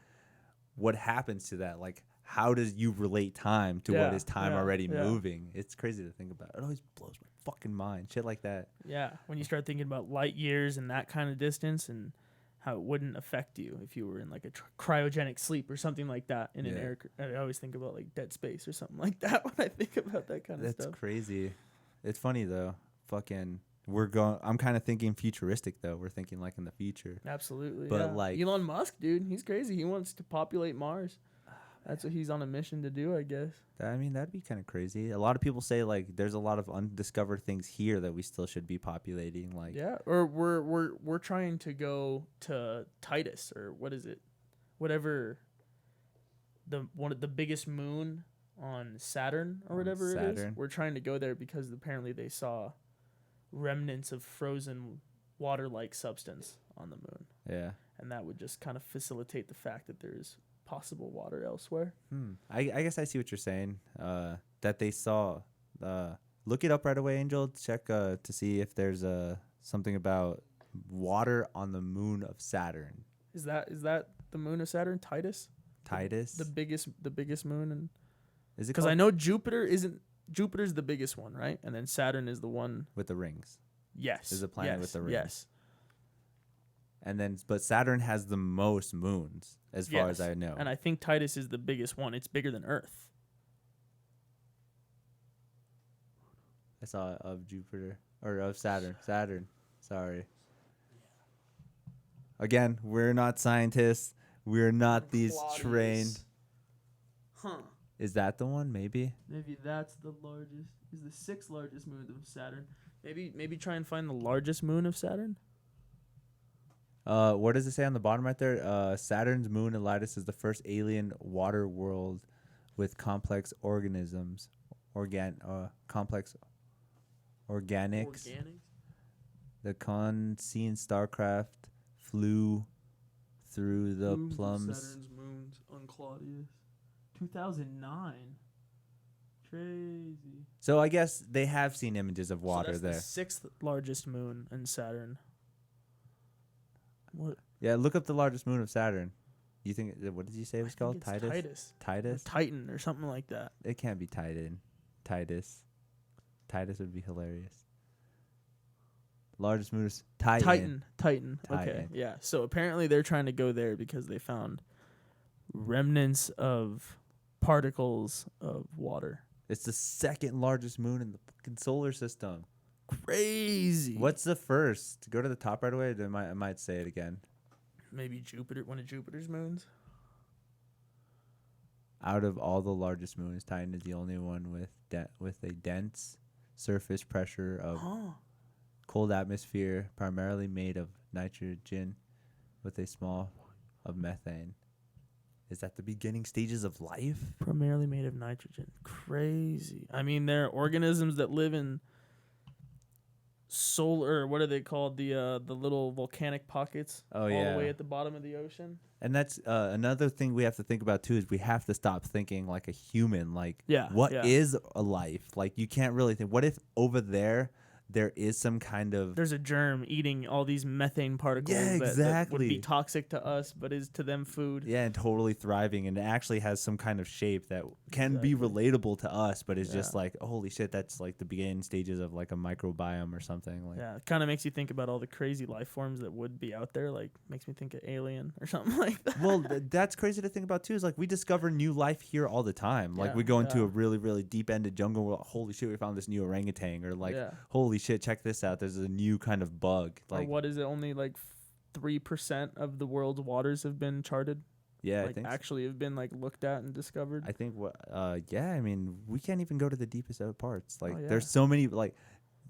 what happens to that? Like, how does you relate time to what is time already moving? It's crazy to think about. It always blows my fucking mind. Shit like that. Yeah. When you start thinking about light years and that kind of distance and how it wouldn't affect you if you were in like a cryogenic sleep or something like that in an air. I always think about like Dead Space or something like that when I think about that kind of stuff. That's crazy. It's funny though. Fucking. I'm kind of thinking futuristic though. We're thinking like in the future. Absolutely. But like Elon Musk, dude, he's crazy. He wants to populate Mars. That's what he's on a mission to do, I guess. I mean, that'd be kind of crazy. A lot of people say like there's a lot of undiscovered things here that we still should be populating. Like or we're trying to go to Titus, or what is it? Whatever. One of the biggest moon on Saturn or whatever it is. We're trying to go there because apparently they saw remnants of frozen water-like substance on the moon. Yeah. And that would just kind of facilitate the fact that there's possible water elsewhere. I guess I see what you're saying. That they saw. Look it up right away, Angel. Check to see if there's something about water on the moon of Saturn. Is that the moon of Saturn? Titus. The biggest moon, and is it? Because I know Jupiter's the biggest one, right? And then Saturn is the one with the rings. Yes. Is a planet with the rings. Yes. And then, but Saturn has the most moons, as far as I know. And I think Titus is the biggest one. It's bigger than Earth. I saw of Jupiter or of Saturn. Saturn. Sorry. Again, we're not scientists. We're not these trained. Huh. Is that the one? Maybe. Maybe that's the largest. Is the sixth largest moon of Saturn? Maybe try and find the largest moon of Saturn. What does it say on the bottom right there? Saturn's moon Elytus is the first alien water world with complex organisms. Complex organics. The Conscience starcraft flew through the plums. Saturn's moons on Claudius. 2009. crazy. So I guess they have seen images of water so that's there. the 6th largest moon in Saturn. What? Yeah, look up the largest moon of Saturn. You think, what did you say it was called? It's Titus? Or Titus? Titan or something like that. It can't be Titan. Titus. Titus would be hilarious. Largest moon is Titan. Titan. Okay. Titan. Yeah. So apparently they're trying to go there because they found remnants of particles of water. It's the second largest moon in the fucking solar system. Crazy. What's the first? Go to the top right away. I might say it again. Maybe Jupiter, one of Jupiter's moons. Out of all the largest moons, Titan is the only one with a dense surface pressure of cold atmosphere, primarily made of nitrogen, with a small of methane. Is that the beginning stages of life? Primarily made of nitrogen. Crazy. I mean, there are organisms that live in solar, what are they called? The little volcanic pockets all the way at the bottom of the ocean. And that's another thing we have to think about too, is we have to stop thinking like a human. Like, what is a life? Like, you can't really think, what if over there is some kind of... There's a germ eating all these methane particles that would be toxic to us, but is to them food. Yeah, and totally thriving, and it actually has some kind of shape that can be relatable to us, but it's just like, holy shit, that's like the beginning stages of like a microbiome or something. Like, yeah, it kind of makes you think about all the crazy life forms that would be out there. Like, makes me think of Alien or something like that. Well, that's crazy to think about too, is like we discover new life here all the time. Like, we go into a really, really deep-ended jungle where, holy shit, we found this new orangutan, or like, holy shit, check this out, there's a new kind of bug. Like, or what is it, only like 3% of the world's waters have been charted? Yeah, like, I think actually have been like looked at and discovered. I think I mean, we can't even go to the deepest parts. Like, there's so many, like,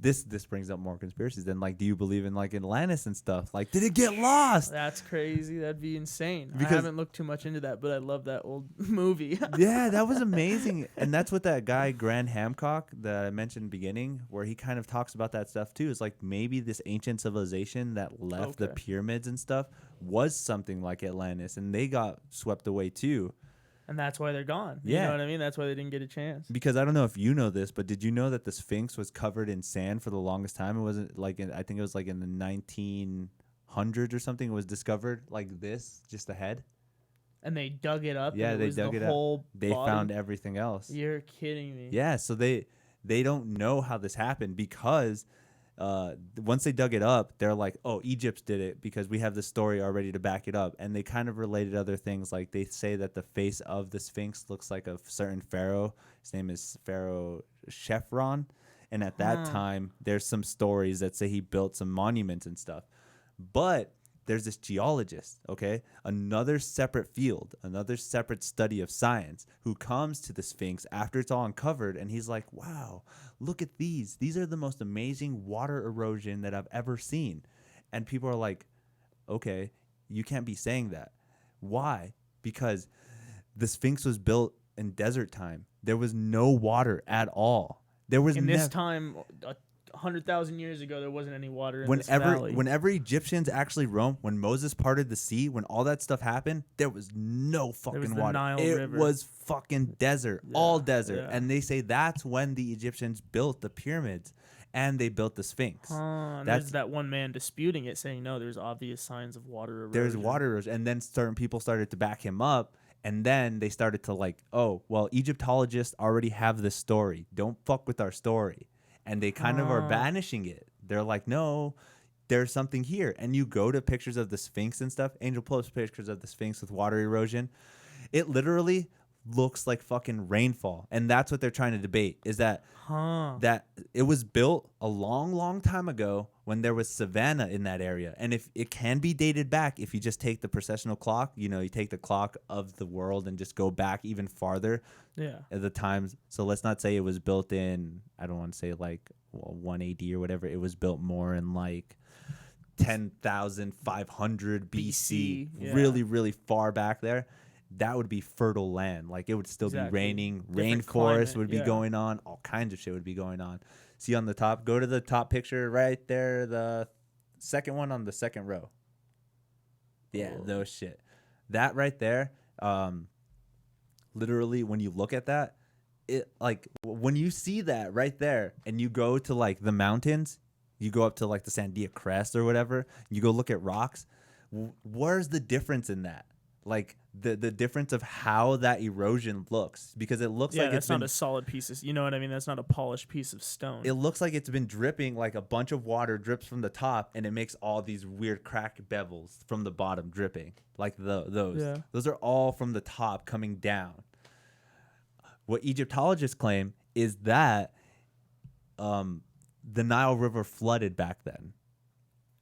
this brings up more conspiracies. Then, like, do you believe in like Atlantis and stuff? Like, did it get lost? That's crazy. That'd be insane. Because I haven't looked too much into that, but I love that old movie. Yeah, that was amazing. And that's what that guy Graham Hancock that I mentioned in the beginning, where he kind of talks about that stuff too. Is like, maybe this ancient civilization that left the pyramids and stuff was something like Atlantis, and they got swept away too. And that's why they're gone. You know what I mean? That's why they didn't get a chance. Because I don't know if you know this, but did you know that the Sphinx was covered in sand for the longest time? It wasn't like I think it was like in the 1900s or something. It was discovered like this, just the head. And they dug it up. Yeah, they dug it up. They found everything else. You're kidding me. Yeah, so they don't know how this happened, because once they dug it up, they're like, oh, Egypt did it, because we have the story already to back it up. And they kind of related other things. Like, they say that the face of the Sphinx looks like a certain pharaoh. His name is Pharaoh Chepron. And at that time, there's some stories that say he built some monuments and stuff. But there's this geologist, another separate field, another separate study of science, who comes to the Sphinx after it's all uncovered, and he's like, wow, look at these. These are the most amazing water erosion that I've ever seen. And people are like, okay, you can't be saying that. Why? Because the Sphinx was built in desert time. There was no water at all. There was in this time, 100,000 years ago, there wasn't any water in this valley. Whenever Egyptians actually roamed, when Moses parted the sea, when all that stuff happened, there was no fucking water. Nile it River. Was fucking desert, all desert. And they say that's when the Egyptians built the pyramids, and they built the Sphinx. There's that one man disputing it, saying, no, there's obvious signs of water erosion. There's water erosion. And then certain people started to back him up. And then they started to like, oh, well, Egyptologists already have this story. Don't fuck with our story. And they kind of are banishing it. They're like, no, there's something here. And you go to pictures of the Sphinx and stuff. Angel posts pictures of the Sphinx with water erosion. It literally looks like fucking rainfall. And that's what they're trying to debate, is that that it was built a long, long time ago when there was savanna in that area. And if it can be dated back, if you just take the precessional clock, you take the clock of the world and just go back even farther. Yeah. At the times. So let's not say it was built in, I don't want to say like 1 AD or whatever. It was built more in like 10,500 BC. Really, really far back there. That would be fertile land. Like, it would still be raining. Rainforest would be going on. All kinds of shit would be going on. See on the top? Go to the top picture right there. The second one on the second row. Yeah, those shit. That right there, literally, when you look at that, it like when you see that right there and you go to like the mountains, you go up to like the Sandia Crest or whatever, you go look at rocks, where's the difference in that? Like the difference of how that erosion looks, because it looks like that's not a solid piece of, you know what I mean? That's not a polished piece of stone. It looks like it's been dripping, like a bunch of water drips from the top, and it makes all these weird crack bevels from the bottom dripping. Like those are all from the top coming down. What Egyptologists claim is that the Nile River flooded back then.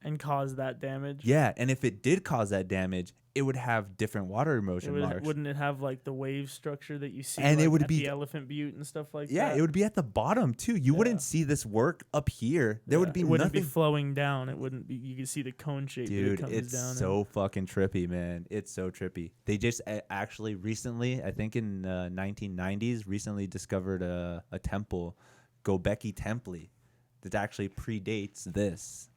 And caused that damage? Yeah, and if it did cause that damage, it would have different water erosion marks. Wouldn't it have like the wave structure that you see and like, it would at be the Elephant Butte and stuff like that? Yeah, it would be at the bottom too. You wouldn't see this work up here. There would be it wouldn't nothing be flowing down. It wouldn't be. You can see the cone shape. Dude, that it comes down so fucking trippy, man. It's so trippy. They just actually recently, I think in 1990s, recently discovered a temple, Göbekli Temple, that actually predates this.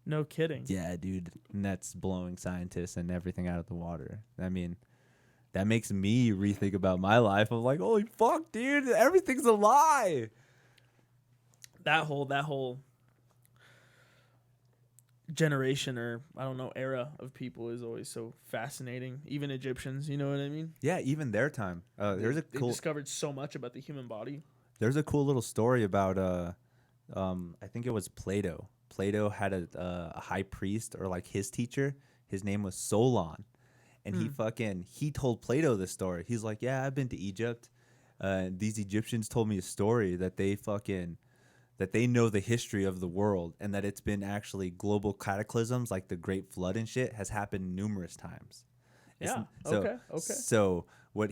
No kidding. Yeah, dude. And that's blowing scientists and everything out of the water. I mean, that makes me rethink about my life. I'm like, holy fuck, dude, everything's a lie. That whole generation, or I don't know, era of people is always so fascinating. Even Egyptians, you know what I mean? Yeah, even their time. They discovered so much about the human body. There's a cool little story about I think it was Plato. Plato had a high priest, or like his teacher. His name was Solon, and he told Plato this story. He's like, yeah, I've been to Egypt. These Egyptians told me a story that they know the history of the world, and that it's been actually global cataclysms like the Great Flood and shit has happened numerous times. Yeah. Okay. Okay. So what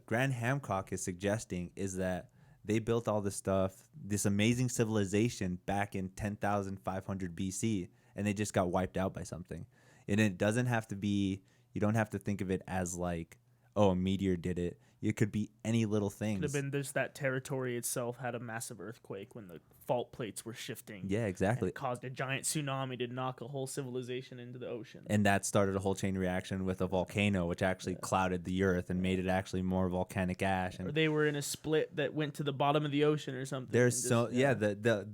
Graham Hancock is suggesting is that they built all this stuff, this amazing civilization back in 10,500 BC, and they just got wiped out by something. And it doesn't have to be, you don't have to think of it as like, oh, a meteor did it. It could be any little thing. Could have been just that territory itself had a massive earthquake when the fault plates were shifting. Yeah, exactly. And it caused a giant tsunami to knock a whole civilization into the ocean. And that started a whole chain reaction with a volcano, which actually clouded the earth and made it actually more volcanic ash. And or they were in a split that went to the bottom of the ocean or something. There's the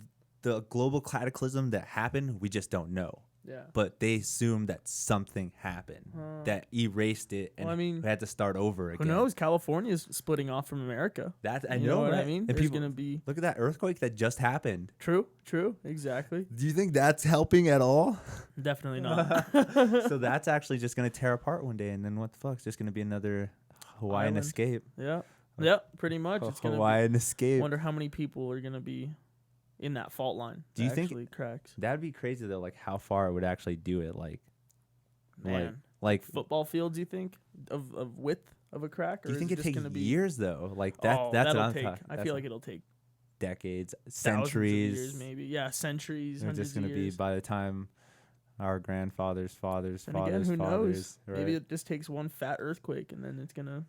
global cataclysm that happened, we just don't know. Yeah. But they assumed that something happened that erased it, and we had to start over again. Who knows? California's splitting off from America. I know what right? I mean? And There's gonna be look at that earthquake that just happened. True, exactly. Do you think that's helping at all? Definitely not. So that's actually just gonna tear apart one day, and then what the fuck? It's just gonna be another Hawaiian Island. escape. Yeah, pretty much. It's gonna Hawaiian escape. Wonder how many people are gonna be in that fault line. Do you think actually cracks? That'd be crazy though. Like how far it would actually do it. Like football fields. You think of width of a crack? Or do you think it takes be years though? Like that's what I'm talking. I feel like it'll take decades, centuries, centuries, years maybe. Yeah, centuries. They're just gonna be by the time our grandfathers, fathers, and fathers, again, who fathers. knows? Right? Maybe it just takes one fat earthquake and then it's gonna.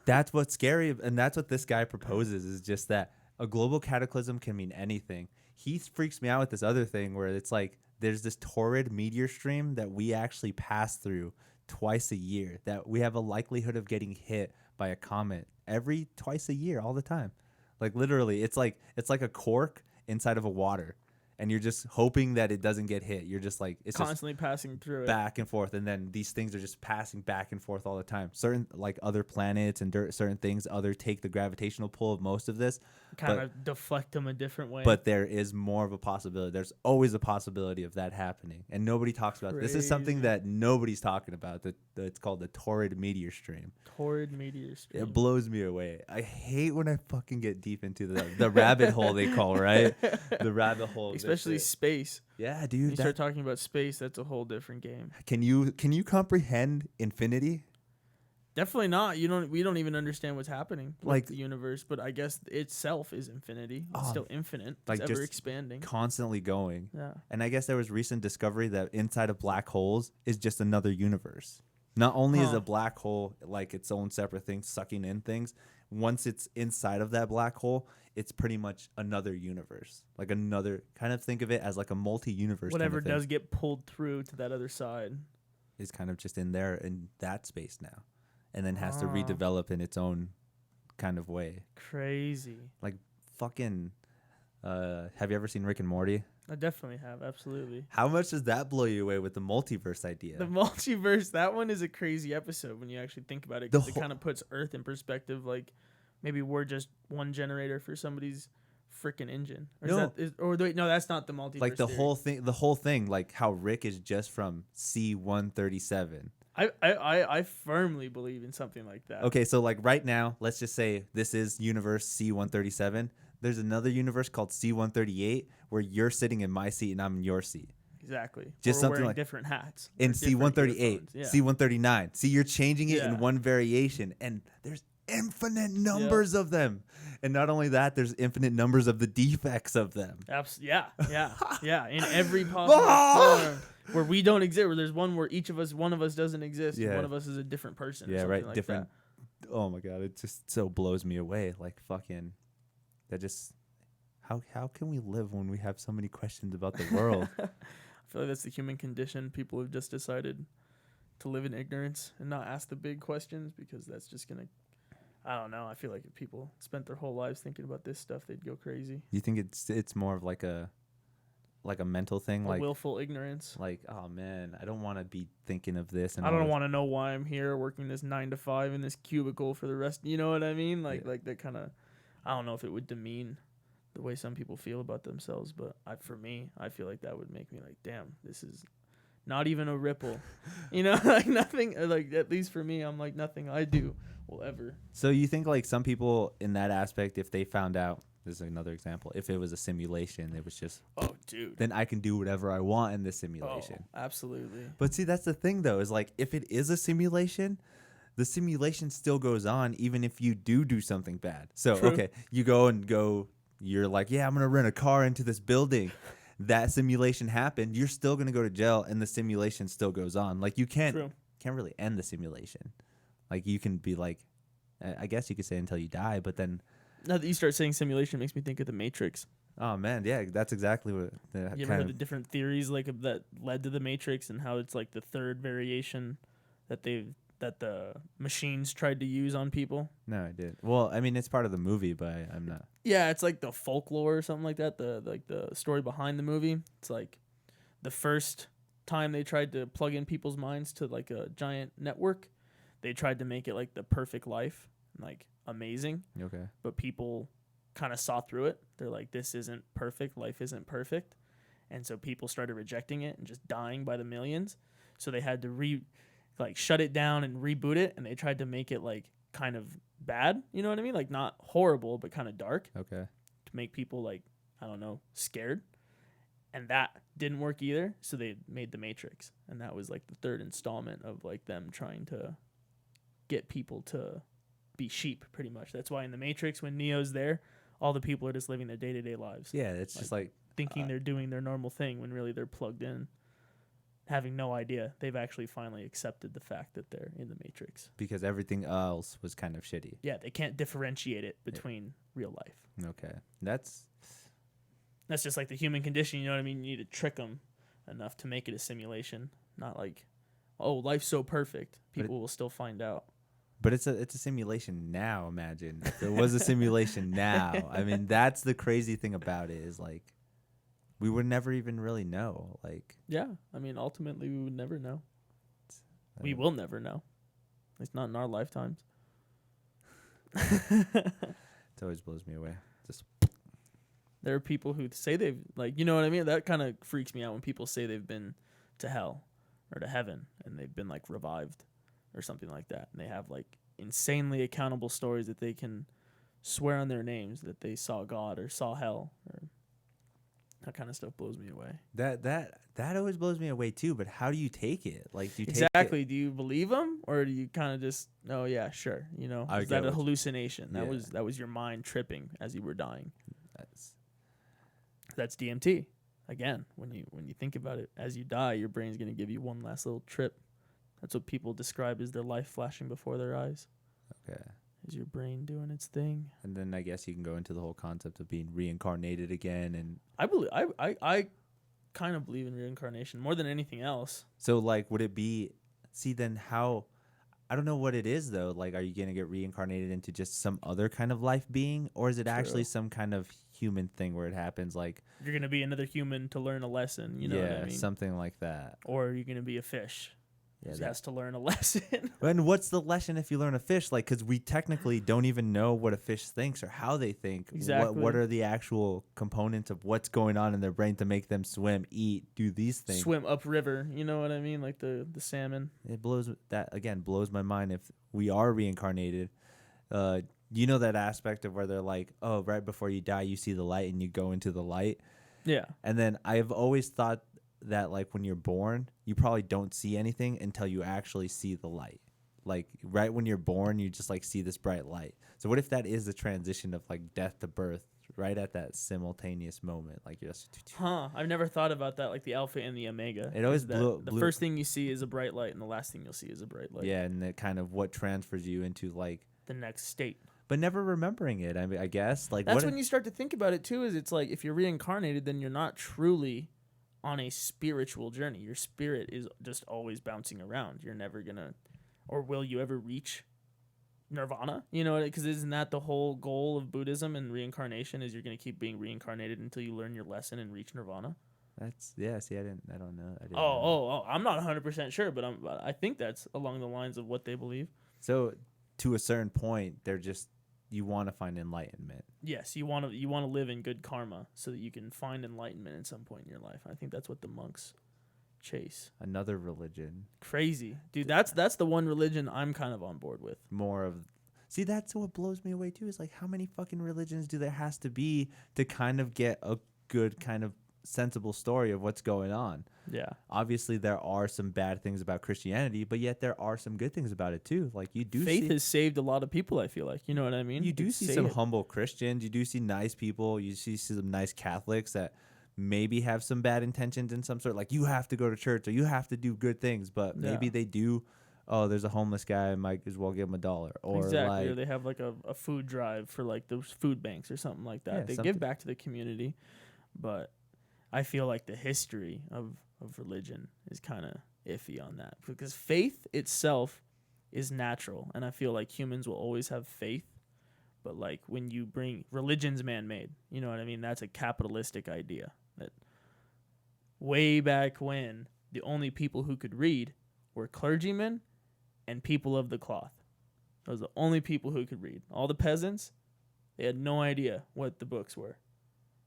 That's what's scary, and that's what this guy proposes. Is just that a global cataclysm can mean anything. He freaks me out with this other thing where it's like there's this torrid meteor stream that we actually pass through twice a year, that we have a likelihood of getting hit by a comet twice a year, all the time. Like literally, it's like a cork inside of a water, and you're just hoping that it doesn't get hit. You're just like it's constantly passing through it back and forth, and then these things are just passing back and forth all the time. Certain like other planets and certain things take the gravitational pull of most of this, kind of deflect them a different way. But there is more of a possibility. There's always a possibility of that happening, and nobody talks about this. Is something that nobody's talking about. It's called the torrid meteor stream. Torrid meteor stream. It blows me away. I hate when I fucking get deep into the rabbit hole they call, right? The rabbit hole. Especially space. Yeah, dude. When you start talking about space, that's a whole different game. Can you comprehend infinity? Definitely not. We don't even understand what's happening with the universe, but I guess itself is infinity. It's still infinite. It's ever expanding. Constantly going. Yeah. And I guess there was recent discovery that inside of black holes is just another universe. Not only is a black hole like its own separate thing sucking in things, once it's inside of that black hole, it's pretty much another universe. Like another, kind of think of it as like a multi-universe. Whatever kind of does get pulled through to that other side is kind of just in there in that space now. And then has to redevelop in its own kind of way. Crazy. Like fucking. Have you ever seen Rick and Morty? I definitely have, absolutely. How much does that blow you away with the multiverse idea? The multiverse, that one is a crazy episode when you actually think about it, because it kind of puts Earth in perspective. Like, maybe we're just one generator for somebody's freaking engine. Or no, that's not the multiverse. Like the theory. whole thing, like how Rick is just from C-137. I firmly believe in something like that. Okay, so like right now, let's just say this is universe C-137. There's another universe called C-138 where you're sitting in my seat and I'm in your seat. Exactly. Just or something wearing like different hats. in C-138, yeah. C-139. See, you're changing it in one variation, and there's infinite numbers of them. And not only that, there's infinite numbers of the defects of them. Yeah. In every possible form where we don't exist. Where there's one where one of us doesn't exist, and one of us is a different person. Yeah, right. Like different. That. Oh my god, it just so blows me away. Like fucking, that just. How can we live when we have so many questions about the world? I feel like that's the human condition. People have just decided to live in ignorance and not ask the big questions, because that's just gonna. I don't know. I feel like if people spent their whole lives thinking about this stuff, they'd go crazy. You think it's more of like a mental thing, like willful ignorance. Like, oh man, I don't want to be thinking of this, and I don't want to know why I'm here working this 9 to 5 in this cubicle for the rest. You know what I mean? Like that kind of. I don't know if it would demean the way some people feel about themselves, but for me, I feel like that would make me like, damn, this is not even a ripple. You know, like nothing. Like at least for me, I'm like nothing I do will ever. So you think like some people in that aspect, if they found out, this is another example, if it was a simulation, it was just, oh dude, then I can do whatever I want in this simulation. Oh, absolutely. But see, that's the thing though, is like if it is a simulation, the simulation still goes on even if you do something bad. So True. Okay, you go, you're like, yeah, I'm gonna rent a car into this building. That simulation happened. You're still gonna go to jail, and the simulation still goes on. Like you can't really end the simulation. Like you can be like, I guess you could say until you die, but then. Now that you start saying simulation, makes me think of the Matrix. Oh man, yeah, that's exactly what. You ever heard the different theories like that led to the Matrix, and how it's like the third variation that the machines tried to use on people? No, I did. Well, I mean, it's part of the movie, but I'm not. Yeah, it's like the folklore or something like that. The story behind the movie. It's like the first time they tried to plug in people's minds to like a giant network, they tried to make it like the perfect life, like amazing. Okay. But people kind of saw through it. They're like, this isn't perfect. Life isn't perfect. And so people started rejecting it and just dying by the millions. So they had to shut it down and reboot it, and they tried to make it like kind of bad, you know what I mean? Like not horrible, but kind of dark. Okay. To make people like, I don't know, scared. And that didn't work either, so they made the Matrix. And that was like the third installment of like them trying to get people to be sheep, pretty much. That's why in the Matrix, when Neo's there, all the people are just living their day-to-day lives. Yeah, it's just like thinking they're doing their normal thing when really they're plugged in, having no idea. They've actually finally accepted the fact that they're in the Matrix. Because everything else was kind of shitty. Yeah, they can't differentiate it between real life. Okay. That's just like the human condition, you know what I mean? You need to trick them enough to make it a simulation. Not like, oh, life's so perfect. People will still find out. But it's a simulation now, imagine. If it was a simulation now. I mean, that's the crazy thing about it, is like we would never even really know. Like, yeah, I mean, ultimately we would never know. We will never know. At least not in our lifetimes. It always blows me away. Just there are people who say they've, like, you know what I mean? That kind of freaks me out when people say they've been to hell or to heaven and they've been like revived or something like that. And they have like insanely accountable stories that they can swear on their names that they saw God or saw hell, or that kind of stuff blows me away. That always blows me away too. But how do you take it? Like, do you exactly? Take it? Do you believe them, or do you kind of just, oh yeah, sure, you know? Is that a hallucination? That was your mind tripping as you were dying. That's DMT. Again, when you think about it, as you die, your brain's gonna give you one last little trip. That's what people describe as their life flashing before their eyes. Okay. Is your brain doing its thing? And then I guess you can go into the whole concept of being reincarnated again. And I kind of believe in reincarnation more than anything else. So like, would it be? See, then how? I don't know what it is though. Like, are you gonna get reincarnated into just some other kind of life being, or is it actually some kind of human thing where it happens? Like, You're gonna be another human to learn a lesson. You know what I mean? something like that. Or you're gonna be a fish. Yeah, He has to learn a lesson. And what's the lesson if you learn a fish? Like, because we technically don't even know what a fish thinks or how they think. Exactly. What are the actual components of what's going on in their brain to make them swim, eat, do these things? Swim upriver. You know what I mean? Like the salmon. It blows my mind. If we are reincarnated, you know that aspect of where they're like, oh, right before you die, you see the light and you go into the light. Yeah. And then I've always thought that, like, when you're born, you probably don't see anything until you actually see the light. Like, right when you're born, you just like see this bright light. So what if that is the transition of like death to birth, right at that simultaneous moment? Like, you're just I've never thought about that, like the alpha and the omega. It always the first thing you see is a bright light, and the last thing you'll see is a bright light. Yeah, and that kind of what transfers you into like The next state. but never remembering it. I mean, I guess like That's when you start to think about it too. Is it's like if you're reincarnated, then you're not truly on a spiritual journey. Your spirit is just always bouncing around. You're never gonna, or will you ever reach nirvana? You know, because isn't that the whole goal of Buddhism and reincarnation? Is you're gonna keep being reincarnated until you learn your lesson and reach nirvana? That's See, I don't know. I didn't know. Oh, I'm not 100% sure, but I think that's along the lines of what they believe. So to a certain point, you want to find enlightenment. Yes, you want to live in good karma so that you can find enlightenment at some point in your life. I think that's what the monks chase. Another religion. Crazy, dude. That's the one religion I'm kind of on board with. More of See, that's what blows me away too, is like how many fucking religions do there has to be to kind of get a good kind of sensible story of what's going on. Yeah. Obviously there are some bad things about Christianity, but yet there are some good things about it too. Like you do Faith has saved a lot of people, I feel like. You know what I mean? You do see some humble Christians, you do see nice people, you see some nice Catholics that maybe have some bad intentions in some sort, like you have to go to church or you have to do good things, but maybe they do. Oh, there's a homeless guy, I might as well give him $1. Or exactly, or they have like a food drive for like those food banks or something like that. They give back to the community, but I feel like the history of religion is kind of iffy on that, because faith itself is natural, and I feel like humans will always have faith, but like when you bring religion's man-made, you know what I mean? That's a capitalistic idea that way back when the only people who could read were clergymen and people of the cloth. Those were the only people who could read. All the peasants, they had no idea what the books were.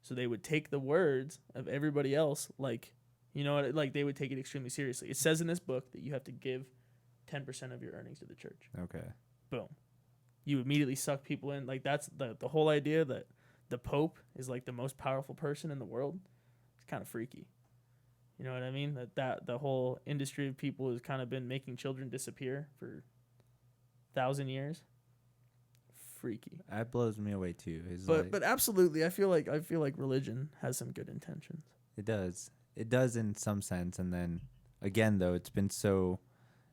So they would take the words of everybody else, like, you know, like they would take it extremely seriously. It says in this book that you have to give 10% of your earnings to the church. Okay. Boom. You immediately suck people in. Like that's the whole idea that the Pope is like the most powerful person in the world. It's kind of freaky. You know what I mean? That the whole industry of people has kind of been making children disappear for 1,000 years. Freaky. That blows me away too. But absolutely, I feel like religion has some good intentions. It does in some sense, and then again though, it's been so.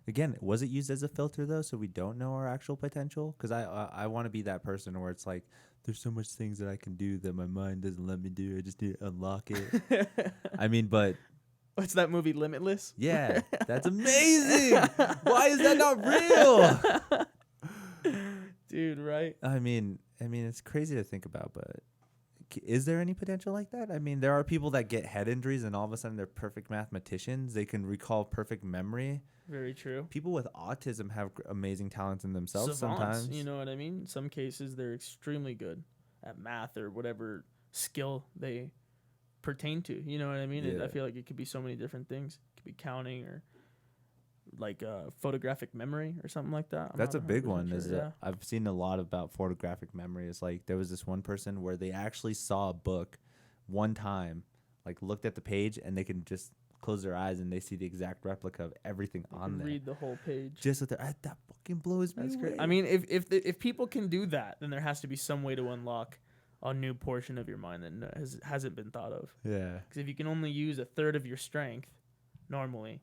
Again, was it used as a filter though, so we don't know our actual potential? Because I want to be that person where it's like, there's so much things that I can do that my mind doesn't let me do. I just need to unlock it. I mean, but. What's that movie, Limitless? Yeah, that's amazing. Why is that not real? Dude, right? I mean, it's crazy to think about, but is there any potential like that? I mean, there are people that get head injuries and all of a sudden they're perfect mathematicians. They can recall perfect memory. Very true. People with autism have amazing talents in themselves Savants, sometimes. You know what I mean? In some cases, they're extremely good at math or whatever skill they pertain to. You know what I mean? Yeah. I feel like it could be so many different things. It could be counting or like photographic memory or something like that. That's a big one. Sure, I've seen a lot about photographic memory. It's like there was this one person where they actually saw a book one time, like looked at the page, and they can just close their eyes and they see the exact replica of everything on there. Read the whole page. Just with that fucking blows me away. I mean, if people can do that, then there has to be some way to unlock a new portion of your mind that hasn't been thought of. Yeah. Because if you can only use a third of your strength normally,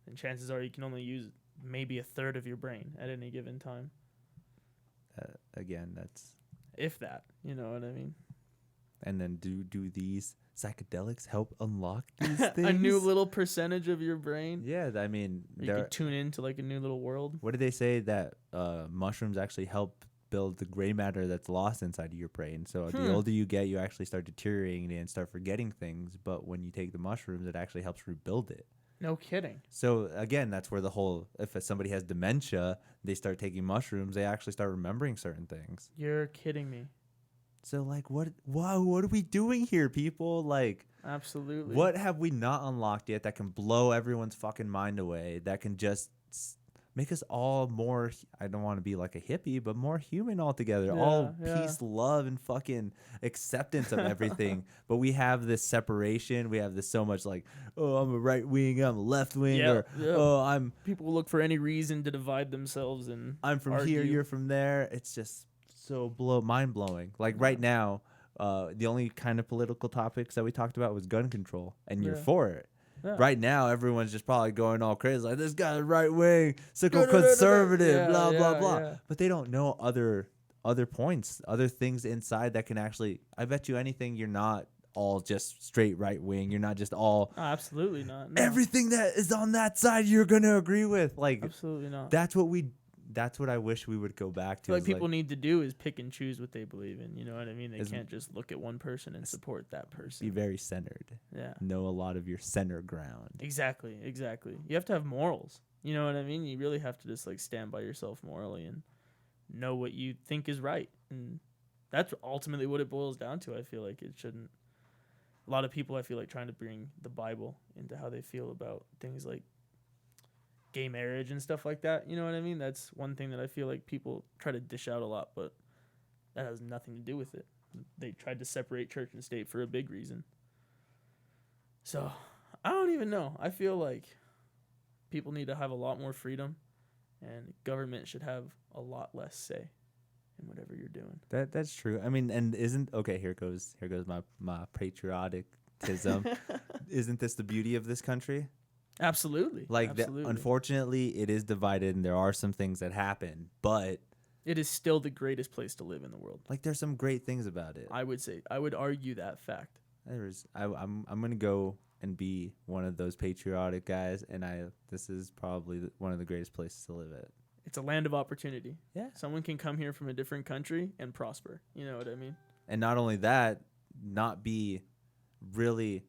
then chances are you can only use maybe a third of your brain at any given time. Again, that's... If that, you know what I mean? And then do these psychedelics help unlock these things. A new little percentage of your brain. Yeah, I mean, You could tune into like a new little world. what did they say that mushrooms actually help build the gray matter that's lost inside of your brain? So the older you get, you actually start deteriorating and start forgetting things. But when you take the mushrooms, it actually helps rebuild it. No kidding. So again, that's where the whole, if somebody has dementia, they start taking mushrooms, they actually start remembering certain things. You're kidding me. So like, what are we doing here, people? Like, absolutely. What have we not unlocked yet that can blow everyone's fucking mind away? That can just make us all more, I don't want to be like a hippie, but more human altogether. All peace, love, and fucking acceptance of everything. But we have this separation. We have this so much like, oh, I'm a right wing, I'm a left wing, or oh, people look for any reason to divide themselves and I'm from argue. here, you're from there. It's just so mind blowing. Like right now, the only kind of political topics that we talked about was gun control, and you're for it. Yeah. Right now, everyone's just probably going all crazy, like, this guy's right wing, sicko conservative, blah, blah, blah. Yeah. But they don't know other points, other things inside that can actually, I bet you anything, you're not all just straight right wing. You're not just all. Oh, absolutely not. No. Everything that is on that side, you're going to agree with. Like, absolutely not. That's what I wish we would go back to. Like people need to do is pick and choose what they believe in. You know what I mean? They can't just look at one person and support that person. Be very centered. Yeah. Know a lot of your center ground. Exactly. You have to have morals. You know what I mean? You really have to just like stand by yourself morally and know what you think is right. And that's ultimately what it boils down to. I feel like it shouldn't. A lot of people, I feel like, trying to bring the Bible into how they feel about things like gay marriage and stuff like that. You know what I mean? That's one thing that I feel like people try to dish out a lot, but that has nothing to do with it. They tried to separate church and state for a big reason. So I don't even know. I feel like people need to have a lot more freedom, and government should have a lot less say in whatever you're doing. That's true. I mean, and here goes my patriotism. Isn't this the beauty of this country? Absolutely. Like, unfortunately, it is divided, and there are some things that happen, but it is still the greatest place to live in the world. Like, there's some great things about it. I would argue that fact. I'm gonna go and be one of those patriotic guys, and this is probably one of the greatest places to live at. It's a land of opportunity. Yeah, someone can come here from a different country and prosper. You know what I mean? And not only that, not be really.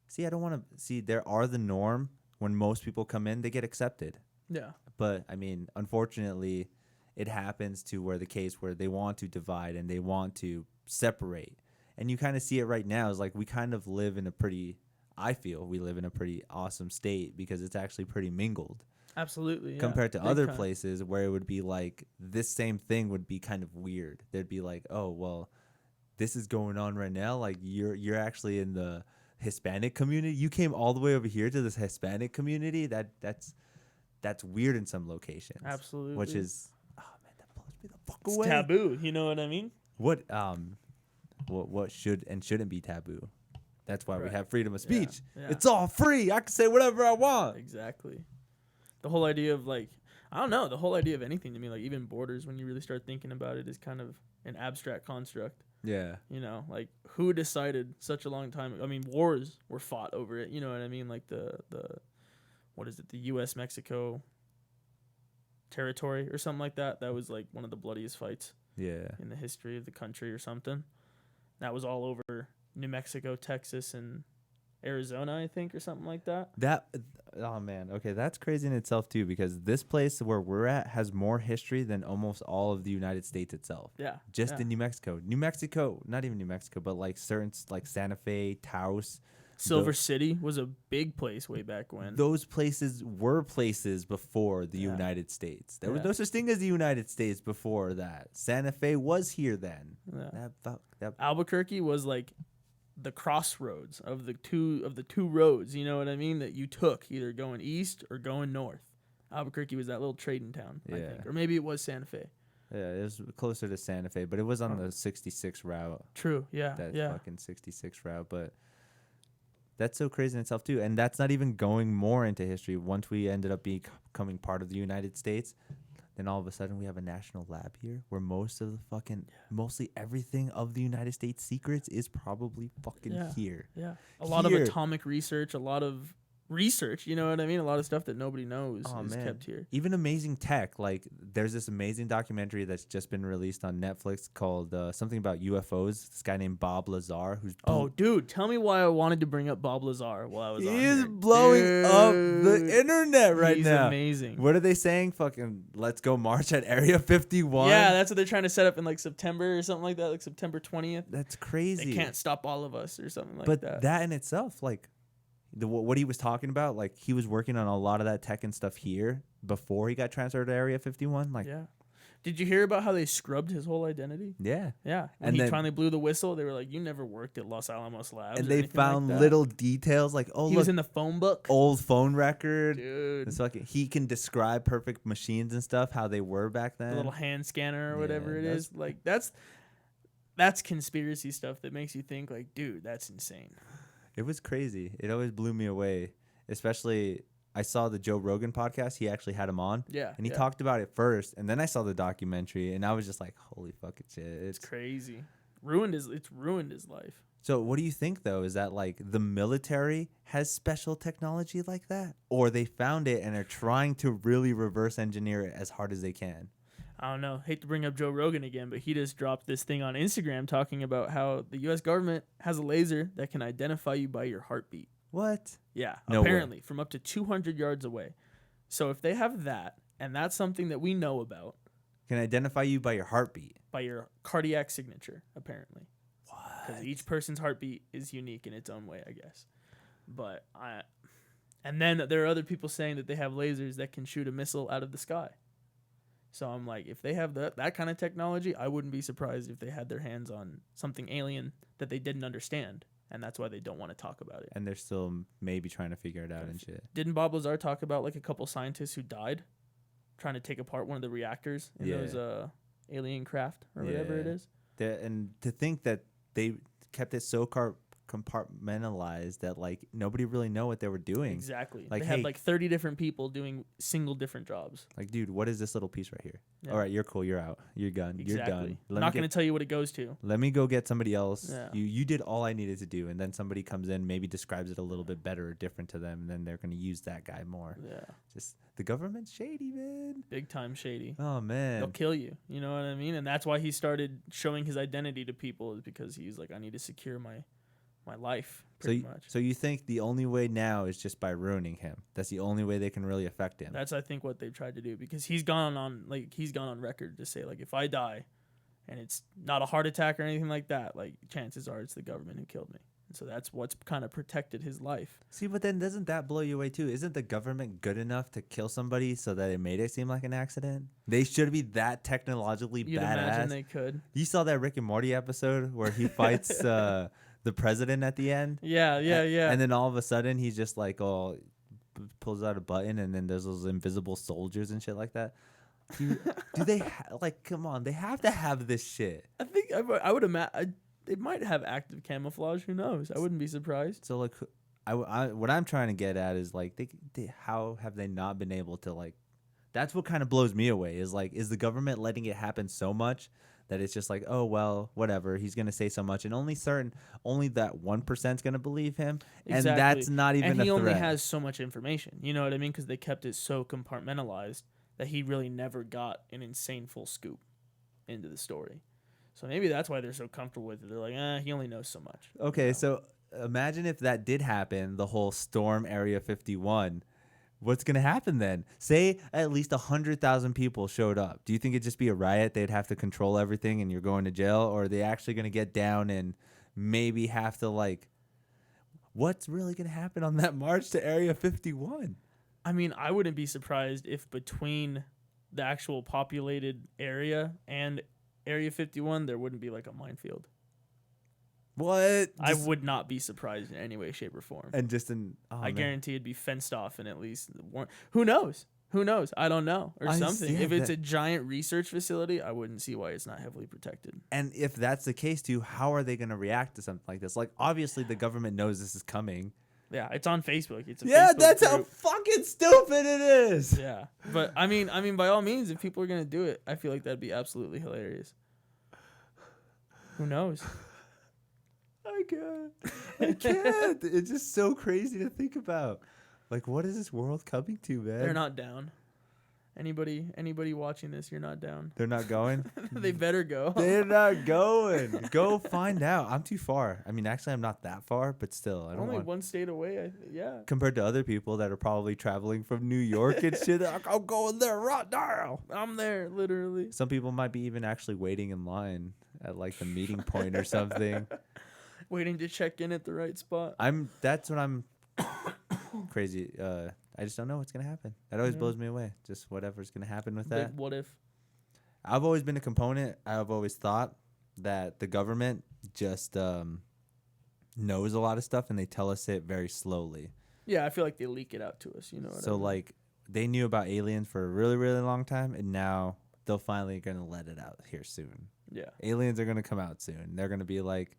See, I don't want to see. There are the norm. When most people come in, they get accepted. Yeah. But I mean, unfortunately, it happens to where the case where they want to divide and they want to separate. And you kind of see it right now. Is like we kind of live in a pretty. I feel we live in a pretty awesome state because it's actually pretty mingled. Absolutely. Yeah. Compared to other places where it would be like this same thing would be kind of weird. There'd be like, oh well, this is going on right now. Like you're actually in the Hispanic community. You came all the way over here to this Hispanic community. That's weird in some locations. Absolutely. Which is, oh man, that blows me the fuck it's away. Taboo. You know what I mean? What should and shouldn't be taboo? That's why we have freedom of speech. Yeah. It's all free. I can say whatever I want. Exactly. The whole idea of like, I don't know, the whole idea of anything to me, like even borders, when you really start thinking about it, is kind of an abstract construct. Yeah. You know, like who decided such a long time? I mean, wars were fought over it. You know what I mean? Like the what is it? The U.S. Mexico territory or something like that. That was like one of the bloodiest fights. Yeah. In the history of the country or something. That was all over New Mexico, Texas, and Arizona, I think, or something like that. Oh man, okay, that's crazy in itself too, because this place where we're at has more history than almost all of the United States itself. Yeah. Just in New Mexico, not even New Mexico, but like certain like Santa Fe, Taos, Silver City was a big place way back when. Those places were places before the United States. There was no such thing as the United States before that. Santa Fe was here then. Yeah. Albuquerque was like the crossroads of the two roads, you know what I mean, that you took either going east or going north. Albuquerque was that little trading town, I think, or maybe it was Santa Fe. Yeah, it was closer to Santa Fe, but it was on the 66 route. True, yeah, fucking 66 route, but that's so crazy in itself too, and that's not even going more into history. Once we ended up becoming part of the United States, Then all of a sudden we have a national lab here where mostly everything of the United States secrets is probably fucking here. Yeah. A lot of atomic research, a lot of research, you know what I mean? A lot of stuff that nobody knows is kept here. Even amazing tech. Like, there's this amazing documentary that's just been released on Netflix called something about UFOs. This guy named Bob Lazar, who's dude, tell me why I wanted to bring up Bob Lazar while I was on here. He is blowing up the internet right now. He's amazing. What are they saying? Fucking let's go march at Area 51. Yeah, that's what they're trying to set up in like September or something like that, like September 20th. That's crazy. They can't stop all of us or something like that. But that in itself, like, what he was talking about, like, he was working on a lot of that tech and stuff here before he got transferred to Area 51. Like, yeah. Did you hear about how they scrubbed his whole identity? Yeah. Yeah. When he finally blew the whistle, they were like, you never worked at Los Alamos Labs. And they found little details like, he was in the phone book. Old phone record. Dude. It's like he can describe perfect machines and stuff, how they were back then. The little hand scanner or whatever it is. Like, that's conspiracy stuff that makes you think, like, dude, that's insane. It was crazy. It always blew me away. Especially, I saw the Joe Rogan podcast. He actually had him on. Yeah. And he talked about it first. And then I saw the documentary. And I was just like, holy fucking shit. It's crazy. It's ruined his life. So what do you think, though? Is that, like, the military has special technology like that? Or they found it and are trying to really reverse engineer it as hard as they can? I don't know. Hate to bring up Joe Rogan again, but he just dropped this thing on Instagram talking about how the U.S. government has a laser that can identify you by your heartbeat. What? Yeah, no apparently way. From up to 200 yards away. So if they have that, and that's something that we know about. Can identify you by your heartbeat? By your cardiac signature, apparently. What? Because each person's heartbeat is unique in its own way, I guess. And then there are other people saying that they have lasers that can shoot a missile out of the sky. So I'm like, if they have that kind of technology, I wouldn't be surprised if they had their hands on something alien that they didn't understand, and that's why they don't want to talk about it. And they're still maybe trying to figure it out and shit. Didn't Bob Lazar talk about like a couple scientists who died trying to take apart one of the reactors in those alien craft or whatever it is? And to think that they kept it so compartmentalized that, like, nobody really know what they were doing. Exactly. Like, they had like 30 different people doing single different jobs. Like, dude, what is this little piece right here? Yeah. All right, you're cool. You're out. You're done. Exactly. You're done. I'm not going to tell you what it goes to. Let me go get somebody else. Yeah. You did all I needed to do, and then somebody comes in, maybe describes it a little bit better or different to them, and then they're going to use that guy more. Yeah. Just the government's shady, man. Big time shady. Oh, man. They'll kill you. You know what I mean? And that's why he started showing his identity to people, is because he's like, I need to secure my life, pretty much. So you think the only way now is just by ruining him? That's the only way they can really affect him? That's, I think, what they've tried to do, because he's gone on record to say, like, if I die and it's not a heart attack or anything like that, like, chances are it's the government who killed me. And so that's what's kind of protected his life. See, but then doesn't that blow you away too? Isn't the government good enough to kill somebody so that it made it seem like an accident? They should be that technologically You'd badass. imagine they could. You saw that Rick and Morty episode where he fights the president at the end? Yeah. And then all of a sudden he's just like, pulls out a button, and then there's those invisible soldiers and shit like that. Do they come on? They have to have this shit. I think I would imagine they might have active camouflage. Who knows? I wouldn't be surprised. So, like, what I'm trying to get at is, like, how have they not been able to, like, that's what kind of blows me away, is, like, is the government letting it happen so much that it's just like, oh, well, whatever, he's going to say so much, and only that 1% is going to believe him. Exactly. And that's not even a threat. And he only has so much information. You know what I mean? Because they kept it so compartmentalized that he really never got an insane full scoop into the story. So maybe that's why they're so comfortable with it. They're like, he only knows so much. Okay, so imagine if that did happen, the whole storm Area 51. What's going to happen then? Say at least 100,000 people showed up. Do you think it'd just be a riot? They'd have to control everything and you're going to jail? Or are they actually going to get down and maybe have to, like, what's really going to happen on that march to Area 51? I mean, I wouldn't be surprised if between the actual populated area and Area 51, there wouldn't be like a minefield. What? I would not be surprised in any way, shape, or form. And just I guarantee it'd be fenced off and at least one. Who knows? I don't know. Or something. If it's a giant research facility, I wouldn't see why it's not heavily protected. And if that's the case too, how are they going to react to something like this? Like, obviously the government knows this is coming. Yeah, it's on Facebook. It's a Yeah, Facebook that's how group. fucking stupid it is. Yeah, but I mean, by all means, if people are gonna do it, I feel like that'd be absolutely hilarious. Who knows? I can't. It's just so crazy to think about. Like, what is this world coming to, man? They're not down. Anybody watching this, you're not down. They're not going? They better go. They're not going. Go find out. I'm too far. I mean, actually, I'm not that far, but still, I don't Only want... one state away. Yeah. Compared to other people that are probably traveling from New York and shit, they're like, I'm going there right now. I'm there, literally. Some people might be even actually waiting in line at like the meeting point or something. Waiting to check in at the right spot. That's what I'm crazy. I just don't know what's gonna happen. That always blows me away. Just whatever's gonna happen with that. Like, what if? I've always been a component. I've always thought that the government just knows a lot of stuff and they tell us it very slowly. Yeah, I feel like they leak it out to us. You know what I mean? Like they knew about aliens for a really, really long time, and now they're finally gonna let it out here soon. Yeah. Aliens are gonna come out soon. They're gonna be like,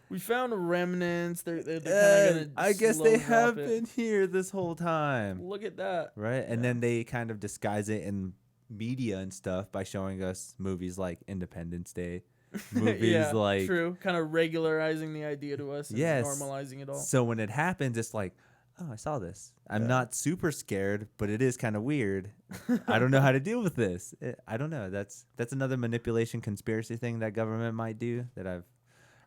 we found remnants. They're kind of gonna. I guess slow they drop have it. been here this whole time. Look at that. Right? And then they kind of disguise it in media and stuff by showing us movies like Independence Day. Movies yeah, like... True. Kind of regularizing the idea to us and Yes. normalizing it all. So when it happens, it's like, oh, I saw this. I'm not super scared, but it is kind of weird. I don't know how to deal with this. I don't know. That's another manipulation conspiracy thing that government might do that I've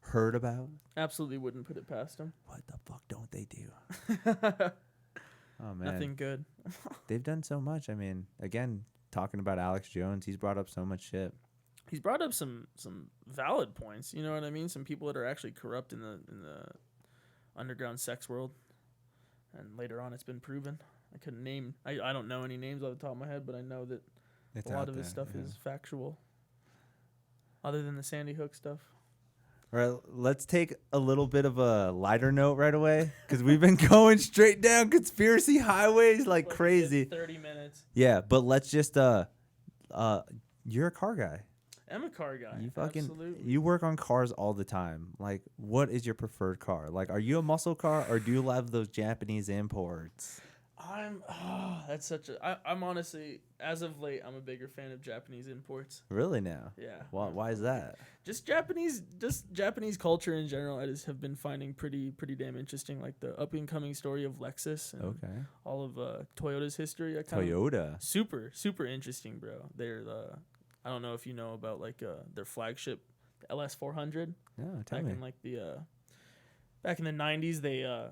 heard about. Absolutely wouldn't put it past them. What the fuck don't they do? Oh, man. Nothing good. They've done so much. I mean, again, talking about Alex Jones, he's brought up so much shit. He's brought up some valid points. You know what I mean? Some people that are actually corrupt in the underground sex world. And later on, it's been proven. I couldn't name. I don't know any names off the top of my head, but I know that It's a lot out of his there, stuff yeah. is factual. Other than the Sandy Hook stuff. All right, let's take a little bit of a lighter note right away because we've been going straight down conspiracy highways like crazy. 30 minutes. Yeah, but let's just you're a car guy. I'm a car guy. You fucking Absolutely. you work on cars all the time. Like, what is your preferred car? Like, are you a muscle car or do you love those Japanese imports? That's such a. I'm honestly, as of late, I'm a bigger fan of Japanese imports. Really now? Yeah. Why is that? Just Japanese culture in general. I just have been finding pretty damn interesting. Like the up and coming story of Lexus and all of Toyota's history. Toyota. Super interesting, bro. They're I don't know if you know about like their flagship, the LS400. No, tell me. In like back in the 90s, they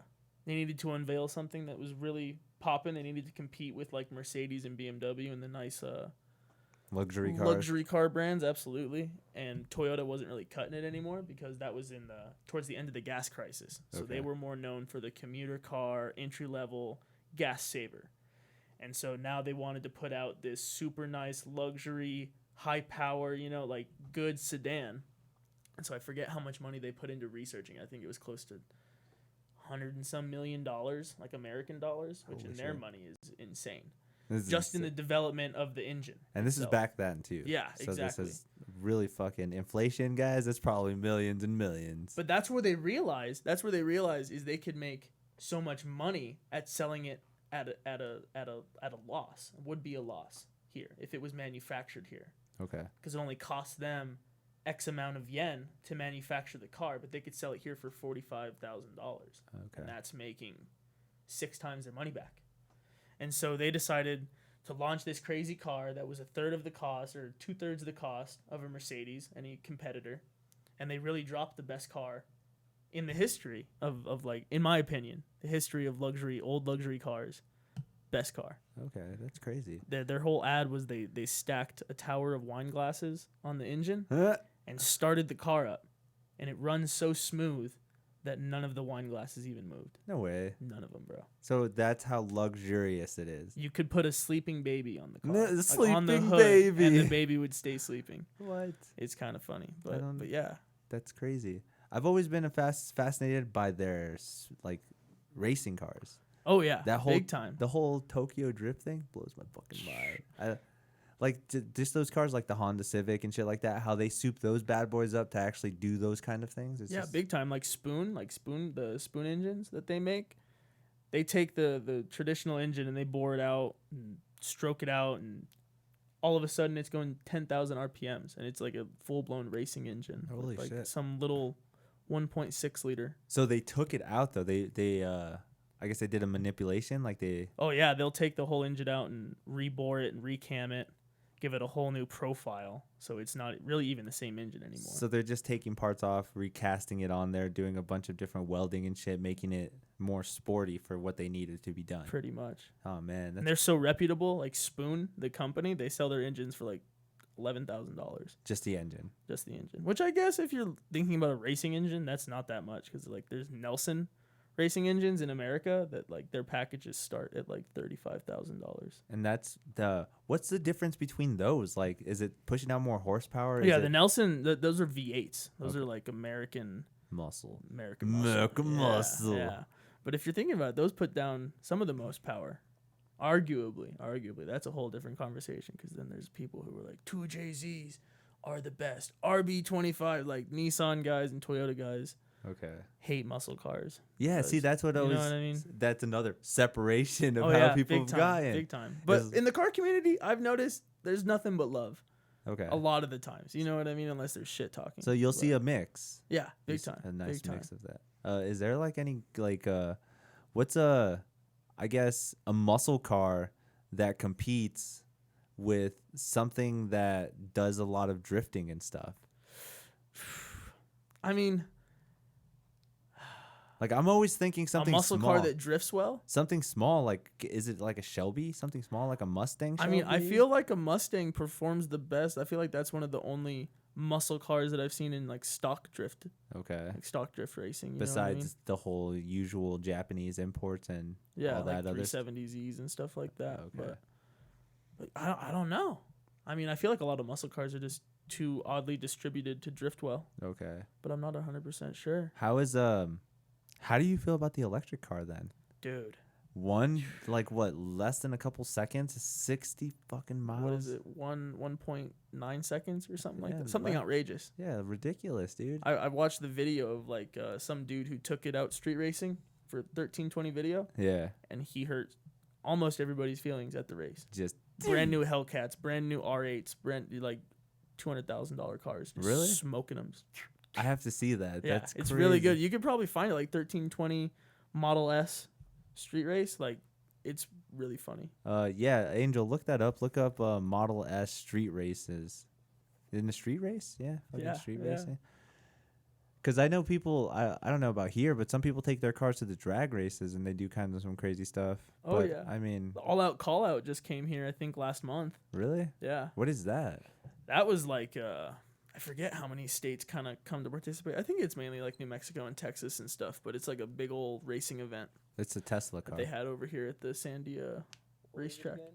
needed to unveil something that was really popping. They needed to compete with like Mercedes and BMW and the nice luxury car brands, absolutely. And Toyota wasn't really cutting it anymore because that was towards the end of the gas crisis. So they were more known for the commuter car, entry level gas saver. And so now they wanted to put out this super nice luxury, high power, like good sedan. And so I forget how much money they put into researching. I think it was close to $100 and some million, like American dollars, which in their money is insane. Just in the development of the engine. And this is back then too. Yeah, so exactly. This is really fucking inflation, guys. That's probably millions and millions. But that's where they realized is they could make so much money at selling it at a loss. It would be a loss here if it was manufactured here. Okay. Because it only costs them X amount of yen to manufacture the car, but they could sell it here for $45,000. Okay. And that's making 6 times their money back. And so they decided to launch this crazy car that was a third of the cost or 2/3 of the cost of a Mercedes, any competitor. And they really dropped the best car in the history of like, in my opinion, the history of old luxury cars. Best car. Okay, that's crazy. Their whole ad was they stacked a tower of wine glasses on the engine and started the car up. And it runs so smooth that none of the wine glasses even moved. No way. None of them, bro. So that's how luxurious it is. You could put a sleeping baby on the car. No, sleeping on the hood, baby. and the baby would stay sleeping. What? It's kind of funny. But yeah. That's crazy. I've always been fascinated by their like racing cars. Oh yeah, that whole big time. The whole Tokyo Drift thing blows my fucking mind. Like just those cars, like the Honda Civic and shit like that. How they soup those bad boys up to actually do those kind of things. It's big time. Like Spoon, the Spoon engines that they make. they take the traditional engine and they bore it out and stroke it out, and all of a sudden it's going 10,000 RPMs, and it's like a full-blown racing engine. Holy with like shit. some little 1.6 liter. So they took it out though. They I guess they did a manipulation, like they. Oh yeah, they'll take the whole engine out and rebore it and recam it, give it a whole new profile, so it's not really even the same engine anymore. So they're just taking parts off, recasting it on there, doing a bunch of different welding and shit, making it more sporty for what they needed to be done. Pretty much. Oh man, And they're so reputable. Like Spoon, the company, they sell their engines for like $11,000. just the engine. Just the engine. Which I guess if you're thinking about a racing engine, that's not that much, because like there's Nelson racing engines in America that like their packages start at like $35,000. And that's what's the difference between those? Like, is it pushing out more horsepower? Yeah, Is the it Nelson, those are V8s. Those are like American muscle. muscle. Yeah. But if you're thinking about it, those put down some of the most power. Arguably, that's a whole different conversation, because then there's people who are like 2JZs are the best. RB25, like Nissan guys and Toyota guys, Okay. hate muscle cars. Yeah, see, that's what I You was. know what I mean? That's another separation of how people have gotten. Big time. But in the car community, I've noticed there's nothing but love. Okay. A lot of the times, you know what I mean? Unless there's shit talking. So you'll see a mix. Yeah, big Just time. A nice big mix time. of that. Is there like any what's I guess a muscle car that competes with something that does a lot of drifting and stuff? I mean, like I'm always thinking something a muscle small. car that drifts well. Something small, like is it like a Shelby? Something small, like a Mustang Shelby? I mean, I feel like a Mustang performs the best. I feel like that's one of the only muscle cars that I've seen in like stock drift. Okay. Like stock drift racing. You Besides know what I mean? the whole usual Japanese imports and all like that other 370Zs and stuff like that. Okay. But I don't know. I mean, I feel like a lot of muscle cars are just too oddly distributed to drift well. Okay. But I'm not 100% sure. How do you feel about the electric car then? Dude. One, like what, less than a couple seconds, 60 fucking miles? What is it? 1.9 seconds or something like Yeah, that? Something outrageous. Yeah, ridiculous, dude. I watched the video of like some dude who took it out street racing for 1320 video, Yeah. and he hurt almost everybody's feelings at the race. Just Brand new Hellcats, brand new R8s, brand like $200,000 cars. Just Really? smoking them. I have to see that. Yeah, That's it's crazy. really good. You could probably find it like 1320 Model S street race. Like, it's really funny. Yeah, Angel, look that up. Look up Model S street races. In the street race? Yeah, fucking Yeah, street yeah. racing. Because I know people, I don't know about here, but some people take their cars to the drag races and they do kind of some crazy stuff. Oh, But, yeah. I mean, The All Out Call Out just came here, I think, last month. really? Yeah. What is that? That was like, I forget how many states kind of come to participate. I think it's mainly like New Mexico and Texas and stuff, but it's like a big old racing event It's a Tesla that car. they had over here at the Sandia racetrack. Again?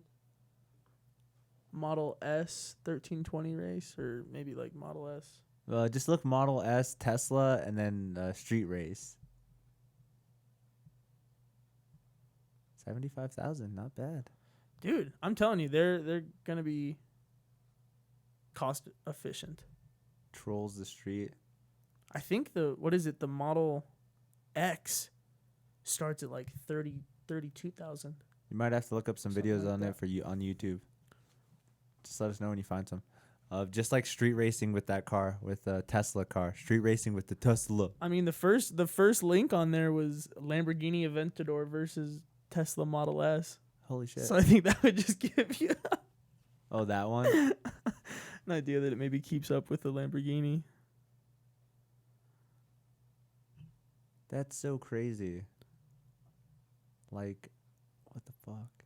Model S 1320 race, or maybe like Model S. Just look Model S, Tesla, and then street race. 75,000, not bad. Dude, I'm telling you, they're gonna be cost efficient. Trolls the street. I think the Model X starts at like 32,000. You might have to look up some Something videos like on there that. for you on YouTube. Just let us know when you find some. Just like street racing with that car, with a Tesla car. Street racing with the Tesla. I mean, the first link on there was Lamborghini Aventador versus Tesla Model S. Holy shit. So I think that would just give you Oh, that one? an idea that it maybe keeps up with the Lamborghini. That's so crazy. Like, what the fuck?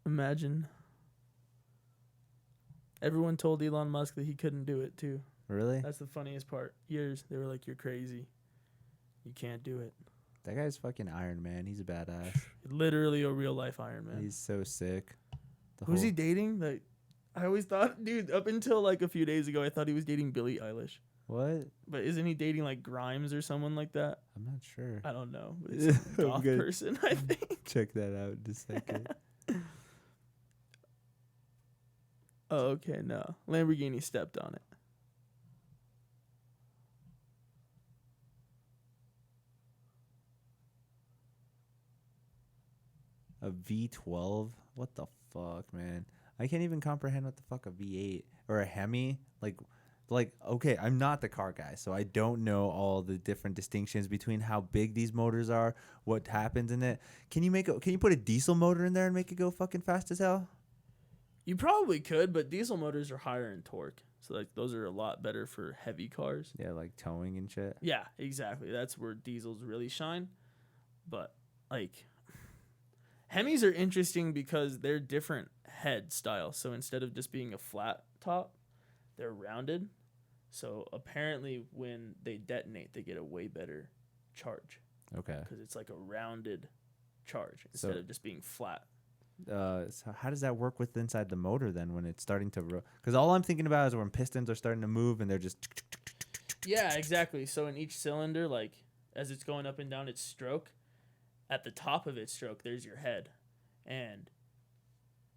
Imagine. Everyone told Elon Musk that he couldn't do it too. Really? That's the funniest part. Years they were like, "You're crazy. You can't do it." That guy's fucking Iron Man. He's a badass. Literally a real life Iron Man. He's so sick. Who's he dating? Like, I always thought, dude, up until like a few days ago, I thought he was dating Billie Eilish. What? But isn't he dating like Grimes or someone like that? I'm not sure. I don't know. But it's a I'm goth good. person, I think. Check that out in a second. Oh, okay, no. Lamborghini stepped on it. A V12? What the fuck, man? I can't even comprehend what the fuck a V8 or a Hemi like. Okay, I'm not the car guy, so I don't know all the different distinctions between how big these motors are, what happens in it. Can you put a diesel motor in there and make it go fucking fast as hell? You probably could, but diesel motors are higher in torque. So like those are a lot better for heavy cars. Yeah, like towing and shit. Yeah, exactly. That's where diesels really shine. But like Hemis are interesting because they're different head styles. So instead of just being a flat top, they're rounded. So apparently when they detonate, they get a way better charge. Okay. Because it's like a rounded charge instead of just being flat. So how does that work with inside the motor then when it's starting to because all I'm thinking about is when pistons are starting to move and they're just Yeah, exactly. So in each cylinder, like as it's going up and down its stroke, at the top of its stroke there's your head, and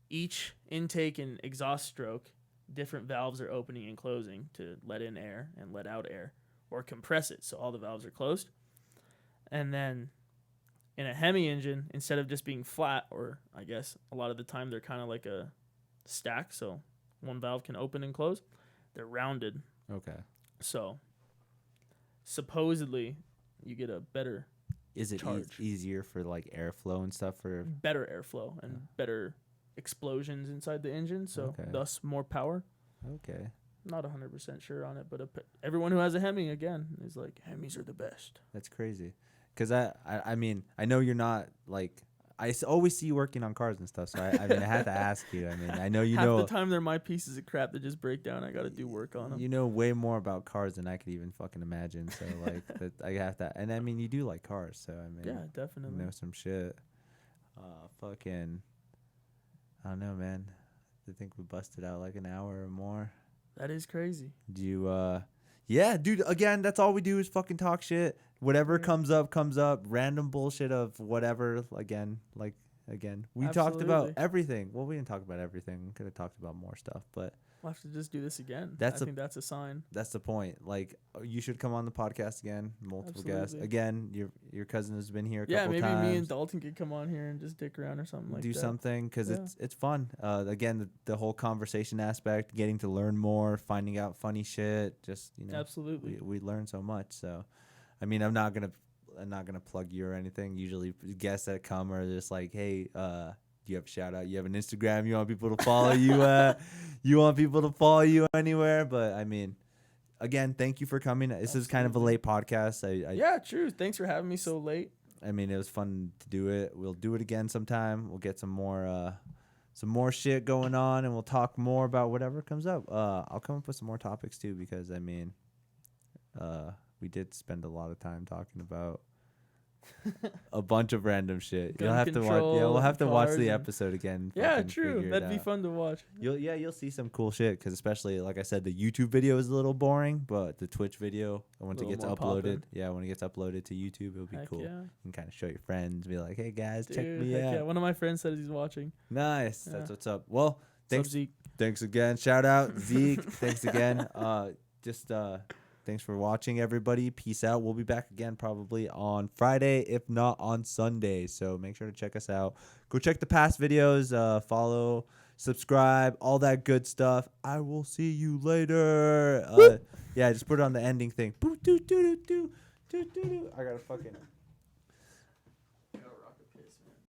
each intake and exhaust stroke, different valves are opening and closing to let in air and let out air, or compress it so all the valves are closed. And then in a Hemi engine, instead of just being flat, or I guess a lot of the time they're kind of like a stack, so one valve can open and close, they're rounded. Okay. So supposedly you get a better Is it easier for like airflow and stuff for better airflow and better explosions inside the engine, so thus more power. Okay. Not 100% sure on it, but everyone who has a Hemi, again, is like, Hemis are the best. That's crazy. Because I mean, I know you're not like, always see you working on cars and stuff, so I mean, I had to ask you. I mean, I know you know. Half the time they're my pieces of crap that just break down. I got to do work on them. You know way more about cars than I could even fucking imagine, so like, I have to, and I mean, you do like cars, so I mean. Yeah, definitely. You know some shit. Fucking, I don't know, man. I think we busted out like an hour or more. That is crazy. Do you, yeah, dude, again, that's all we do is fucking talk shit. Whatever comes up. Random bullshit of whatever. Again, we talked about everything. Well, we didn't talk about everything. We could have talked about more stuff, but we'll have to just do this again. I think that's a sign. That's the point. Like, you should come on the podcast again. Multiple guests. Again, your cousin has been here a couple times. Yeah, maybe me and Dalton could come on here and just dick around or something like that. Do something, because it's fun. Again, the whole conversation aspect, getting to learn more, finding out funny shit. Just, you know. Absolutely. We learn so much, so. I mean, I'm not gonna plug you or anything. Usually, guests that come are just like, "Hey, do you have a shout out? You have an Instagram? You want people to follow you? You want people to follow you anywhere?" But I mean, again, thank you for coming. This is kind of a late podcast. Yeah, true. Thanks for having me so late. I mean, it was fun to do it. We'll do it again sometime. We'll get some more shit going on, and we'll talk more about whatever comes up. I'll come up with some more topics too, because I mean, we did spend a lot of time talking about a bunch of random shit. You'll have to watch. Yeah, we'll have to watch the episode again. Yeah, true. That'd be fun to watch. You'll see some cool shit, because especially, like I said, the YouTube video is a little boring, but the Twitch video, once it gets uploaded, when it gets uploaded to YouTube, it'll be cool. Yeah. You can kind of show your friends, be like, "Hey guys, check me out." Yeah, one of my friends said he's watching. Nice. Yeah. That's what's up. Well, thanks, Zeke. Thanks again. Shout out Zeke. Thanks again. Thanks for watching, everybody. Peace out. We'll be back again probably on Friday, if not on Sunday. So make sure to check us out. Go check the past videos. Follow, subscribe, all that good stuff. I will see you later. Yeah, just put it on the ending thing. I gotta fucking...